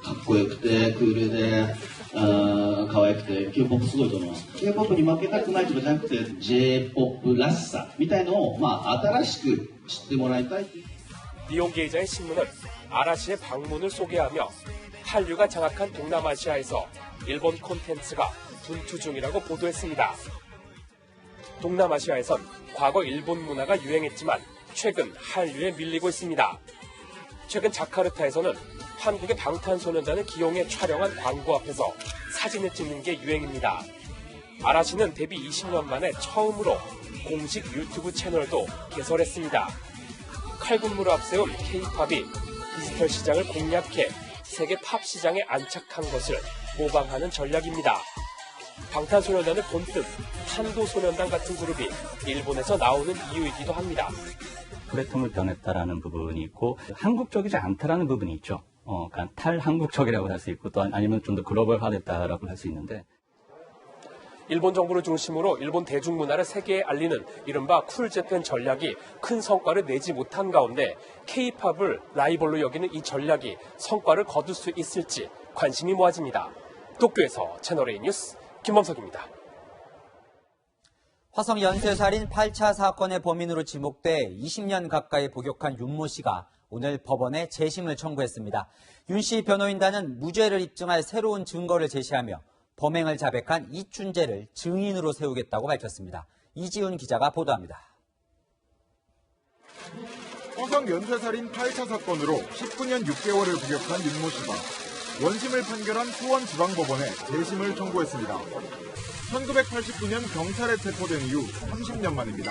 かっこよくてクールで可愛くて K-POP すごいと思います。 K-POP に負けたくないとかじゃなくて J-POP らしさみたいのを新しく知ってもらいたい。 니온게이자의 신문은 아라시의 방문을 소개하며 한류가 장악한 동남아시아에서 일본 콘텐츠가 분투 중이라고 보도했습니다. 동남아시아에선 과거 일본 문화가 유행했지만 최근 한류에 밀리고 있습니다. 최근 자카르타에서는 한국의 방탄소년단을 기용해 촬영한 광고 앞에서 사진을 찍는 게 유행입니다. 아라시는 데뷔 20년 만에 처음으로 공식 유튜브 채널도 개설했습니다. 칼군무를 앞세운 K-팝이 디지털 시장을 공략해 세계 팝 시장에 안착한 것을 모방하는 전략입니다. 방탄소년단을 본뜬 탄도소년단 같은 그룹이 일본에서 나오는 이유이기도 합니다. 플랫폼을 변했다라는 부분이 있고 한국적이지 않다라는 부분이 있죠. 그러니까 탈한국적이라고 할 수 있고 또 아니면 좀 더 글로벌화됐다라고 할 수 있는데 일본 정부를 중심으로 일본 대중문화를 세계에 알리는 이른바 쿨재팬 전략이 큰 성과를 내지 못한 가운데 K-팝을 라이벌로 여기는 이 전략이 성과를 거둘 수 있을지 관심이 모아집니다. 도쿄에서 채널A 뉴스 김범석입니다. 화성 연쇄살인 8차 사건의 범인으로 지목돼 20년 가까이 복역한 윤모 씨가 오늘 법원에 재심을 청구했습니다. 윤 씨 변호인단은 무죄를 입증할 새로운 증거를 제시하며 범행을 자백한 이춘재를 증인으로 세우겠다고 밝혔습니다. 이지훈 기자가 보도합니다. 화성 연쇄살인 8차 사건으로 19년 6개월을 복역한 윤모 씨가 원심을 판결한 수원지방법원에 재심을 청구했습니다. 1989년 경찰에 체포된 이후 30년 만입니다.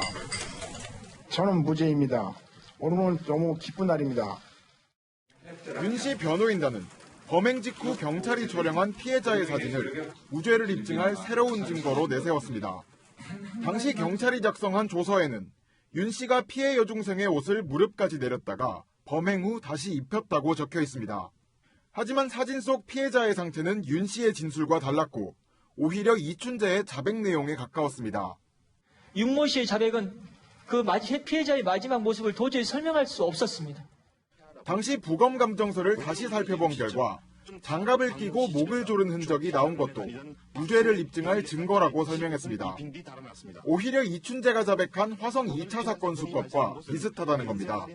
저는 무죄입니다. 오늘은 너무 기쁜 날입니다. 윤 씨 변호인단은 범행 직후 경찰이 촬영한 피해자의 사진을 무죄를 입증할 새로운 증거로 내세웠습니다. 당시 경찰이 작성한 조서에는 윤 씨가 피해 여중생의 옷을 무릎까지 내렸다가 범행 후 다시 입혔다고 적혀 있습니다. 하지만 사진 속 피해자의 상태는 윤 씨의 진술과 달랐고 오히려 이춘재의 자백 내용에 가까웠습니다. 윤모 씨의 자백은 그 피해자의 마지막 모습을 도저히 설명할 수 없었습니다. 당시 부검 감정서를 다시 살펴본 결과 장갑을 끼고 목을 조른 흔적이 나온 것도 무죄를 입증할 증거라고 설명했습니다. 오히려 이춘재가 자백한 화성 2차 사건 수법과 비슷하다는 겁니다.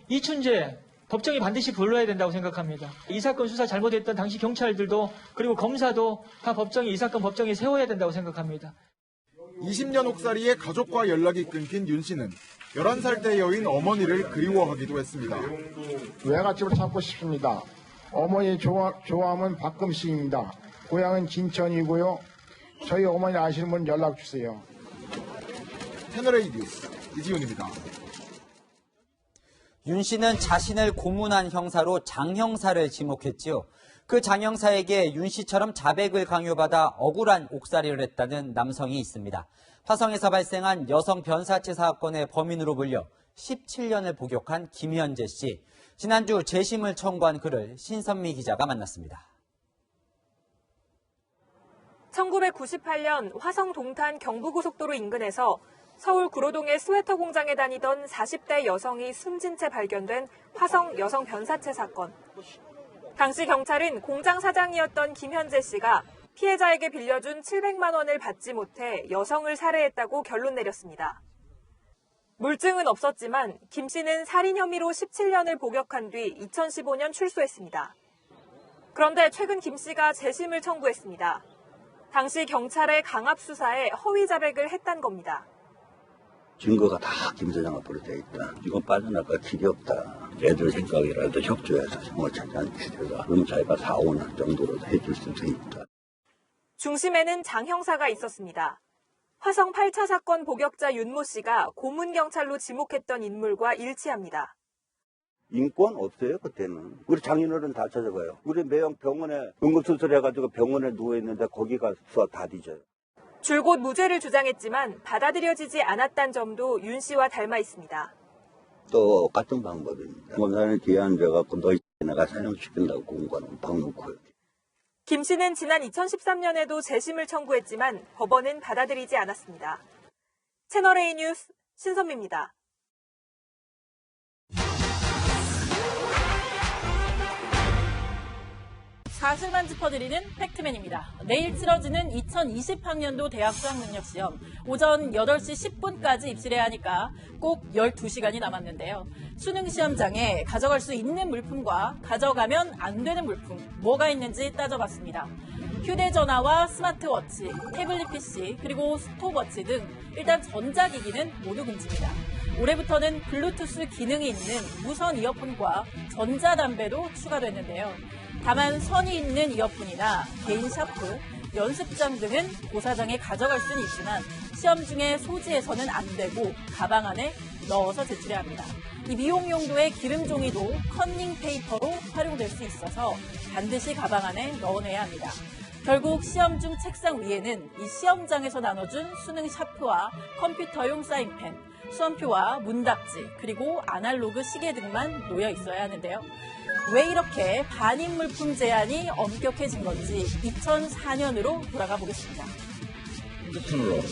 이춘재 법정이 반드시 불러야 된다고 생각합니다. 이 사건 수사 잘못했던 당시 경찰들도 그리고 검사도 다 이 사건 법정에 세워야 된다고 생각합니다. 20년 옥살이에 가족과 연락이 끊긴 윤 씨는 11살 때 여인 어머니를 그리워하기도 했습니다. 외갓집을 찾고 싶습니다. 어머니 좋아하면 박금 씨입니다. 고향은 진천이고요. 저희 어머니 아시는 분 연락 주세요. 채널A 뉴스 이지훈입니다. 윤 씨는 자신을 고문한 형사로 장 형사를 지목했지요. 그 장 형사에게 윤 씨처럼 자백을 강요받아 억울한 옥살이를 했다는 남성이 있습니다. 화성에서 발생한 여성 변사체 사건의 범인으로 불려 17년을 복역한 김현재 씨. 지난주 재심을 청구한 그를 신선미 기자가 만났습니다. 1998년 화성 동탄 경부고속도로 인근에서 서울 구로동의 스웨터 공장에 다니던 40대 여성이 숨진 채 발견된 화성 여성 변사체 사건. 당시 경찰은 공장 사장이었던 김현재 씨가 피해자에게 빌려준 700만 원을 받지 못해 여성을 살해했다고 결론 내렸습니다. 물증은 없었지만 김 씨는 살인 혐의로 17년을 복역한 뒤 2015년 출소했습니다. 그런데 최근 김 씨가 재심을 청구했습니다. 당시 경찰의 강압 수사에 허위 자백을 했단 겁니다. 증거가 다 김 사장 앞으로 돼 있다. 이건 빠져나갈 길이 없다. 애들 생각이라도 협조해서 정말 찾아낸 취재가 그럼 자기가 4, 5년 정도로 해줄 수도 있다. 중심에는 장 형사가 있었습니다. 화성 8차 사건 복역자 윤모 씨가 고문경찰로 지목했던 인물과 일치합니다. 인권 없어요, 그때는. 우리 장인어른 다 찾아가요. 우리 매형 병원에 응급수술해가지고 병원에 누워있는데 거기 가서 다 뒤져요. 줄곧 무죄를 주장했지만 받아들여지지 않았단 점도 윤 씨와 닮아 있습니다. 똑같은 방법입니다. 검사는 기한돼갖고 너희 내가 사형시킨다고 공부하는 박놓고요. 김 씨는 지난 2013년에도 재심을 청구했지만 법원은 받아들이지 않았습니다. 채널A 뉴스 신선미입니다. 사실만 짚어드리는 팩트맨입니다. 내일 치러지는 2020학년도 대학 수학능력시험. 오전 8시 10분까지 입실해야 하니까 꼭 12시간이 남았는데요. 수능시험장에 가져갈 수 있는 물품과 가져가면 안 되는 물품, 뭐가 있는지 따져봤습니다. 휴대전화와 스마트워치, 태블릿 PC, 그리고 스톱워치 등 일단 전자기기는 모두 금지입니다. 올해부터는 블루투스 기능이 있는 무선 이어폰과 전자담배도 추가됐는데요. 다만 선이 있는 이어폰이나 개인 샤프, 연습장 등은 고사장에 가져갈 수는 있지만 시험 중에 소지해서는 안 되고 가방 안에 넣어서 제출해야 합니다. 이 미용 용도의 기름 종이도 컨닝 페이퍼로 활용될 수 있어서 반드시 가방 안에 넣어내야 합니다. 결국 시험 중 책상 위에는 이 시험장에서 나눠준 수능 샤프와 컴퓨터용 사인펜, 수험표와 문답지, 그리고 아날로그 시계 등만 놓여 있어야 하는데요. 왜 이렇게 반입 물품 제한이 엄격해진 건지 2004년으로 돌아가 보겠습니다. 핸드폰으로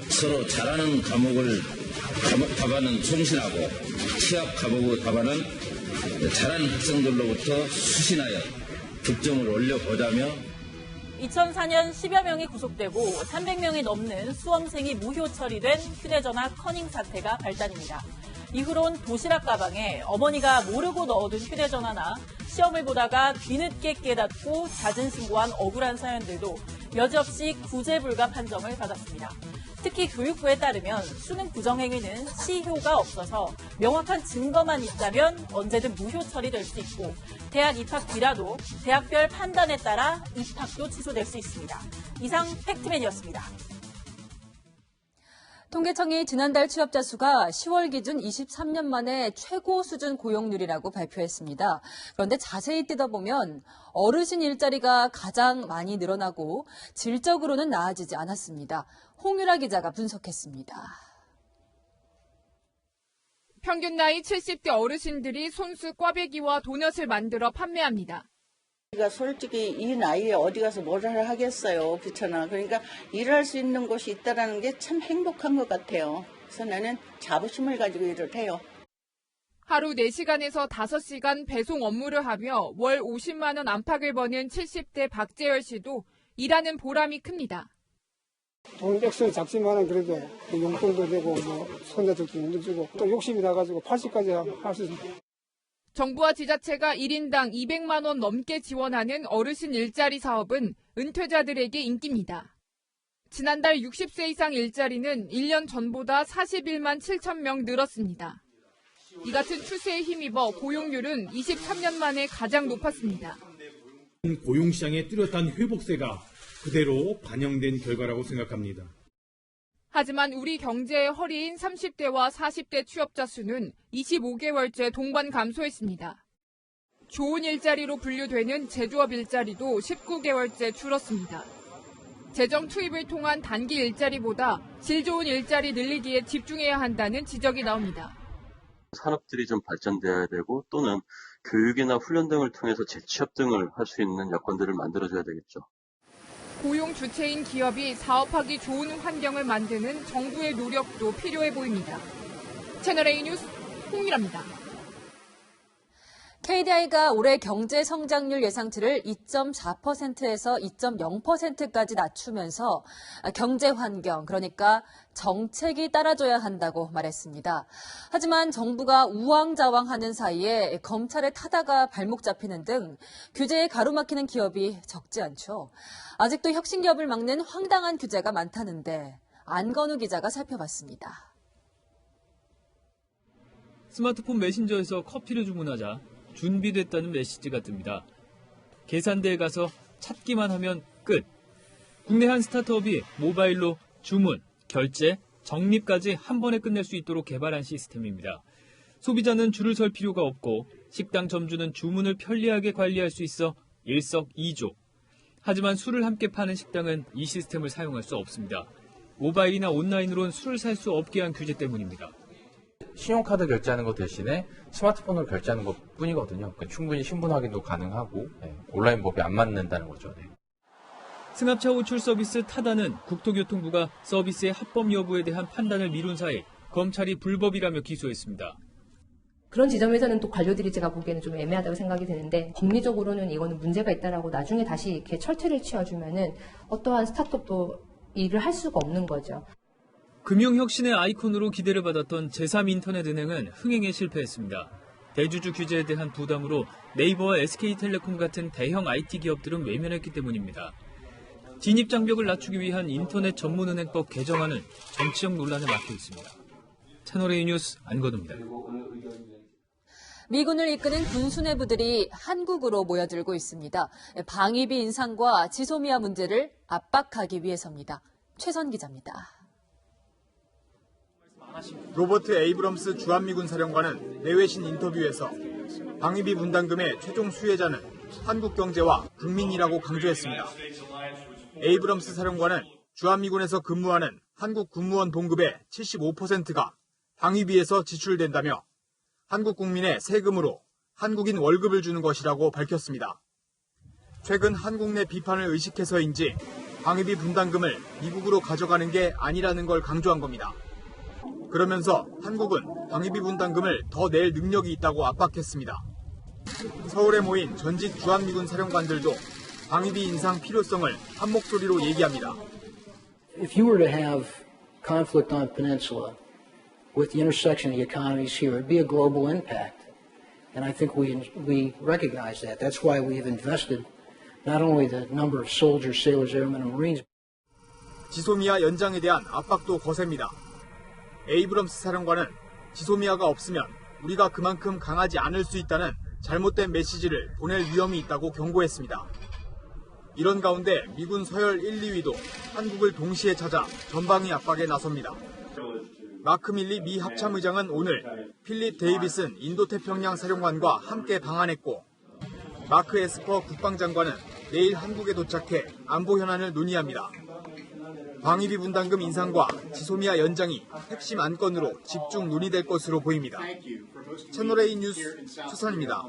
서로 잘하는 과목 답안은 송신하고 취합 과목 답안은 잘하는 학생들로부터 수신하여 득점을 올려보자며 2004년 10여 명이 구속되고 300명이 넘는 수험생이 무효 처리된 휴대전화 커닝 사태가 발단입니다. 이후론 도시락 가방에 어머니가 모르고 넣어둔 휴대전화나 시험을 보다가 뒤늦게 깨닫고 잦은 신고한 억울한 사연들도 여지없이 구제 불가 판정을 받았습니다. 특히 교육부에 따르면 수능 부정행위는 시효가 없어서 명확한 증거만 있다면 언제든 무효 처리될 수 있고 대학 입학 뒤라도 대학별 판단에 따라 입학도 취소될 수 있습니다. 이상 팩트맨이었습니다. 통계청이 지난달 취업자 수가 10월 기준 23년 만에 최고 수준 고용률이라고 발표했습니다. 그런데 자세히 뜯어보면 어르신 일자리가 가장 많이 늘어나고 질적으로는 나아지지 않았습니다. 홍유라 기자가 분석했습니다. 평균 나이 70대 어르신들이 손수 꽈배기와 도넛을 만들어 판매합니다. 우리가 솔직히 이 나이에 어디 가서 뭘 하겠어요. 그렇잖아. 그러니까 일할 수 있는 곳이 있다는 게 참 행복한 것 같아요. 그래서 나는 자부심을 가지고 일을 해요. 하루 4시간에서 5시간 배송 업무를 하며 월 50만 원 안팎을 버는 70대 박재열 씨도 일하는 보람이 큽니다. 돈 액수 작지만은 그래도 용돈도 되고 손자들도 용돈 주고 또 욕심이 나가지고 80까지 할 수 있습니다. 정부와 지자체가 1인당 200만 원 넘게 지원하는 어르신 일자리 사업은 은퇴자들에게 인기입니다. 지난달 60세 이상 일자리는 1년 전보다 41만 7천 명 늘었습니다. 이 같은 추세에 힘입어 고용률은 23년 만에 가장 높았습니다. 고용시장의 뚜렷한 회복세가 그대로 반영된 결과라고 생각합니다. 하지만 우리 경제의 허리인 30대와 40대 취업자 수는 25개월째 동반 감소했습니다. 좋은 일자리로 분류되는 제조업 일자리도 19개월째 줄었습니다. 재정 투입을 통한 단기 일자리보다 질 좋은 일자리 늘리기에 집중해야 한다는 지적이 나옵니다. 산업들이 좀 발전되어야 되고 또는 교육이나 훈련 등을 통해서 재취업 등을 할 수 있는 여건들을 만들어줘야 되겠죠. 고용 주체인 기업이 사업하기 좋은 환경을 만드는 정부의 노력도 필요해 보입니다. 채널A 뉴스 홍일아입니다. KDI가 올해 경제 성장률 예상치를 2.4%에서 2.0%까지 낮추면서 경제 환경, 그러니까 정책이 따라줘야 한다고 말했습니다. 하지만 정부가 우왕좌왕하는 사이에 검찰에 타다가 발목 잡히는 등 규제에 가로막히는 기업이 적지 않죠. 아직도 혁신기업을 막는 황당한 규제가 많다는데 안건우 기자가 살펴봤습니다. 스마트폰 메신저에서 커피를 주문하자 준비됐다는 메시지가 뜹니다. 계산대에 가서 찾기만 하면 끝. 국내 한 스타트업이 모바일로 주문, 결제, 적립까지 한 번에 끝낼 수 있도록 개발한 시스템입니다. 소비자는 줄을 설 필요가 없고 식당 점주는 주문을 편리하게 관리할 수 있어 일석이조. 하지만 술을 함께 파는 식당은 이 시스템을 사용할 수 없습니다. 모바일이나 온라인으론 술을 살 수 없게 한 규제 때문입니다. 신용카드 결제하는 것 대신에 스마트폰으로 결제하는 것 뿐이거든요. 그러니까 충분히 신분 확인도 가능하고 온라인 법이 안 맞는다는 거죠. 승합차 호출 서비스 타다는 국토교통부가 서비스의 합법 여부에 대한 판단을 미룬 사이 검찰이 불법이라며 기소했습니다. 그런 지점에서는 또 관료들이 제가 보기에는 좀 애매하다고 생각이 드는데 법리적으로는 이거는 문제가 있다라고 나중에 다시 이렇게 철퇴를 취해주면은 어떠한 스타트업도 일을 할 수가 없는 거죠. 금융혁신의 아이콘으로 기대를 받았던 제3인터넷은행은 흥행에 실패했습니다. 대주주 규제에 대한 부담으로 네이버와 SK텔레콤 같은 대형 IT 기업들은 외면했기 때문입니다. 진입장벽을 낮추기 위한 인터넷 전문은행법 개정안은 정치적 논란에 막혀 있습니다. 채널A 뉴스 안건우입니다. 미군을 이끄는 군수뇌부들이 한국으로 모여들고 있습니다. 방위비 인상과 지소미아 문제를 압박하기 위해서입니다. 최선 기자입니다. 로버트 에이브럼스 주한미군 사령관은 내외신 인터뷰에서 방위비 분담금의 최종 수혜자는 한국 경제와 국민이라고 강조했습니다. 에이브럼스 사령관은 주한미군에서 근무하는 한국 군무원 봉급의 75%가 방위비에서 지출된다며 한국 국민의 세금으로 한국인 월급을 주는 것이라고 밝혔습니다. 최근 한국 내 비판을 의식해서인지 방위비 분담금을 미국으로 가져가는 게 아니라는 걸 강조한 겁니다. 그러면서 한국은 방위비 분담금을 더 낼 능력이 있다고 압박했습니다. 서울에 모인 전직 주한미군 사령관들도 방위비 인상 필요성을 한 목소리로 얘기합니다. If you were to have conflict on the peninsula with the intersection of the economies here, it would be a global impact. And I think we recognize that. That's why we have invested not only the number of soldiers, sailors, airmen, and marines. 지소미아 연장에 대한 압박도 거셉니다. 에이브럼스 사령관은 지소미아가 없으면 우리가 그만큼 강하지 않을 수 있다는 잘못된 메시지를 보낼 위험이 있다고 경고했습니다. 이런 가운데 미군 서열 1, 2위도 한국을 동시에 찾아 전방위 압박에 나섭니다. 마크 밀리 미 합참의장은 오늘 필립 데이비슨 인도태평양 사령관과 함께 방한했고 마크 에스퍼 국방장관은 내일 한국에 도착해 안보 현안을 논의합니다. 방위비 분담금 인상과 지소미아 연장이 핵심 안건으로 집중 논의될 것으로 보입니다. 채널A 뉴스 추선입니다.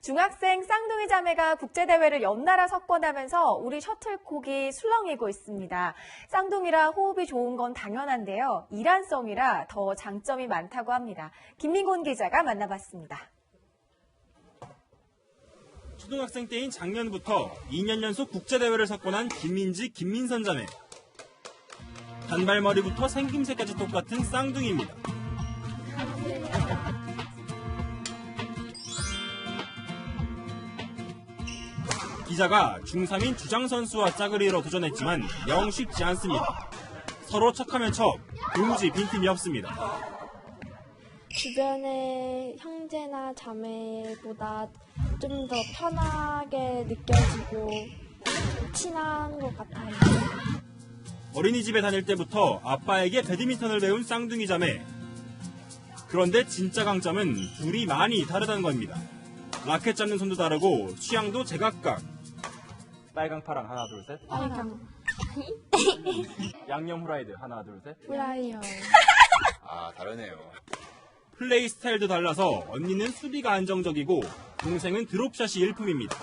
중학생 쌍둥이 자매가 국제대회를 연달아 석권하면서 우리 셔틀콕이 술렁이고 있습니다. 쌍둥이라 호흡이 좋은 건 당연한데요. 일란성이라 더 장점이 많다고 합니다. 김민곤 기자가 만나봤습니다. 초등학생 때인 작년부터 2년 연속 국제대회를 석권한 김민지, 김민선 자매. 단발머리부터 생김새까지 똑같은 쌍둥이입니다. 기자가 중3인 주장 선수와 짝을 이뤄 도전했지만 영 쉽지 않습니다. 서로 척하면 척, 도무지 빈틈이 없습니다. 주변의 형제나 자매보다 좀 더 편하게 느껴지고 친한 것 같아요. 어린이집에 다닐 때부터 아빠에게 배드민턴을 배운 쌍둥이 자매. 그런데 진짜 강점은 둘이 많이 다르다는 겁니다. 라켓 잡는 손도 다르고 취향도 제각각. 빨강 파랑 하나 둘 셋. 빨강. 양념 후라이드 하나 둘 셋. 후라이요. 아 다르네요. 플레이 스타일도 달라서 언니는 수비가 안정적이고 동생은 드롭샷이 일품입니다.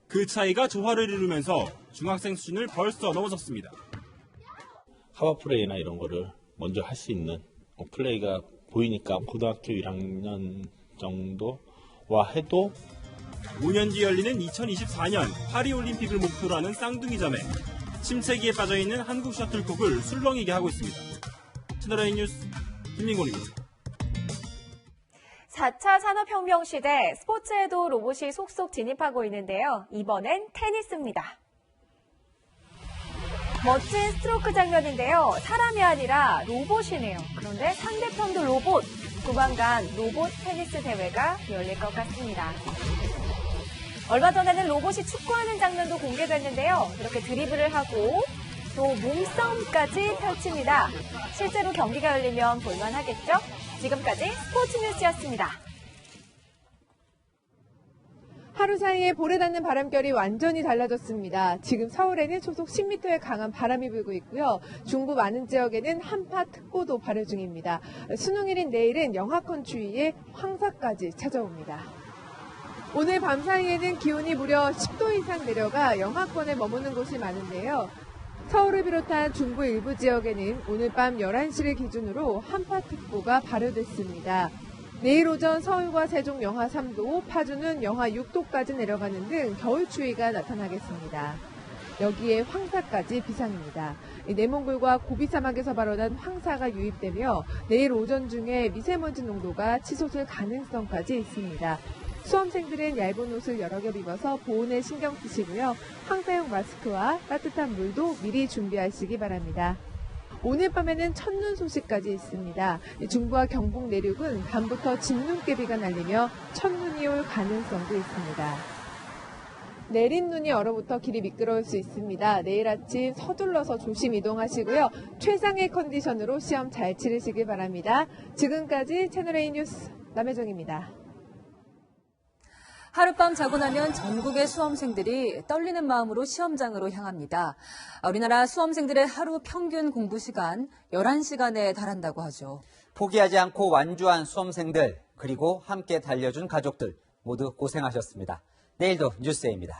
그 차이가 조화를 이루면서 중학생 수준을 벌써 넘어섰습니다. 카바 플레이나 이런 거를 먼저 할 수 있는 플레이가 보이니까 고등학교 1학년 정도와 해도 5년 뒤 열리는 2024년 파리올림픽을 목표로 하는 쌍둥이 자매. 침체기에 빠져있는 한국 셔틀콕을 술렁이게 하고 있습니다. 채널A 뉴스 김민곤입니다. 4차 산업혁명 시대 스포츠에도 로봇이 속속 진입하고 있는데요. 이번엔 테니스입니다. 멋진 스트로크 장면인데요. 사람이 아니라 로봇이네요. 그런데 상대편도 로봇. 조만간 로봇 테니스 대회가 열릴 것 같습니다. 얼마 전에는 로봇이 축구하는 장면도 공개됐는데요. 이렇게 드리블을 하고 또 몸싸움까지 펼칩니다. 실제로 경기가 열리면 볼만하겠죠? 지금까지 스포츠 뉴스였습니다. 하루 사이에 볼에 닿는 바람결이 완전히 달라졌습니다. 지금 서울에는 초속 10m의 강한 바람이 불고 있고요. 중부 많은 지역에는 한파특보도 발효 중입니다. 수능일인 내일은 영하권 추위에 황사까지 찾아옵니다. 오늘 밤 사이에는 기온이 무려 10도 이상 내려가 영하권에 머무는 곳이 많은데요. 서울을 비롯한 중부 일부 지역에는 오늘 밤 11시를 기준으로 한파특보가 발효됐습니다. 내일 오전 서울과 세종 영하 3도, 파주는 영하 6도까지 내려가는 등 겨울 추위가 나타나겠습니다. 여기에 황사까지 비상입니다. 내몽골과 고비 사막에서 발원한 황사가 유입되며 내일 오전 중에 미세먼지 농도가 치솟을 가능성까지 있습니다. 수험생들은 얇은 옷을 여러 겹 입어서 보온에 신경 쓰시고요. 황사용 마스크와 따뜻한 물도 미리 준비하시기 바랍니다. 오늘 밤에는 첫눈 소식까지 있습니다. 중부와 경북 내륙은 밤부터 진눈깨비가 날리며 첫눈이 올 가능성도 있습니다. 내린 눈이 얼어붙어 길이 미끄러울 수 있습니다. 내일 아침 서둘러서 조심 이동하시고요. 최상의 컨디션으로 시험 잘 치르시길 바랍니다. 지금까지 채널A 뉴스 남혜정입니다. 하룻밤 자고 나면 전국의 수험생들이 떨리는 마음으로 시험장으로 향합니다. 우리나라 수험생들의 하루 평균 공부 시간 11시간에 달한다고 하죠. 포기하지 않고 완주한 수험생들, 그리고 함께 달려준 가족들 모두 고생하셨습니다. 내일도 뉴스에입니다.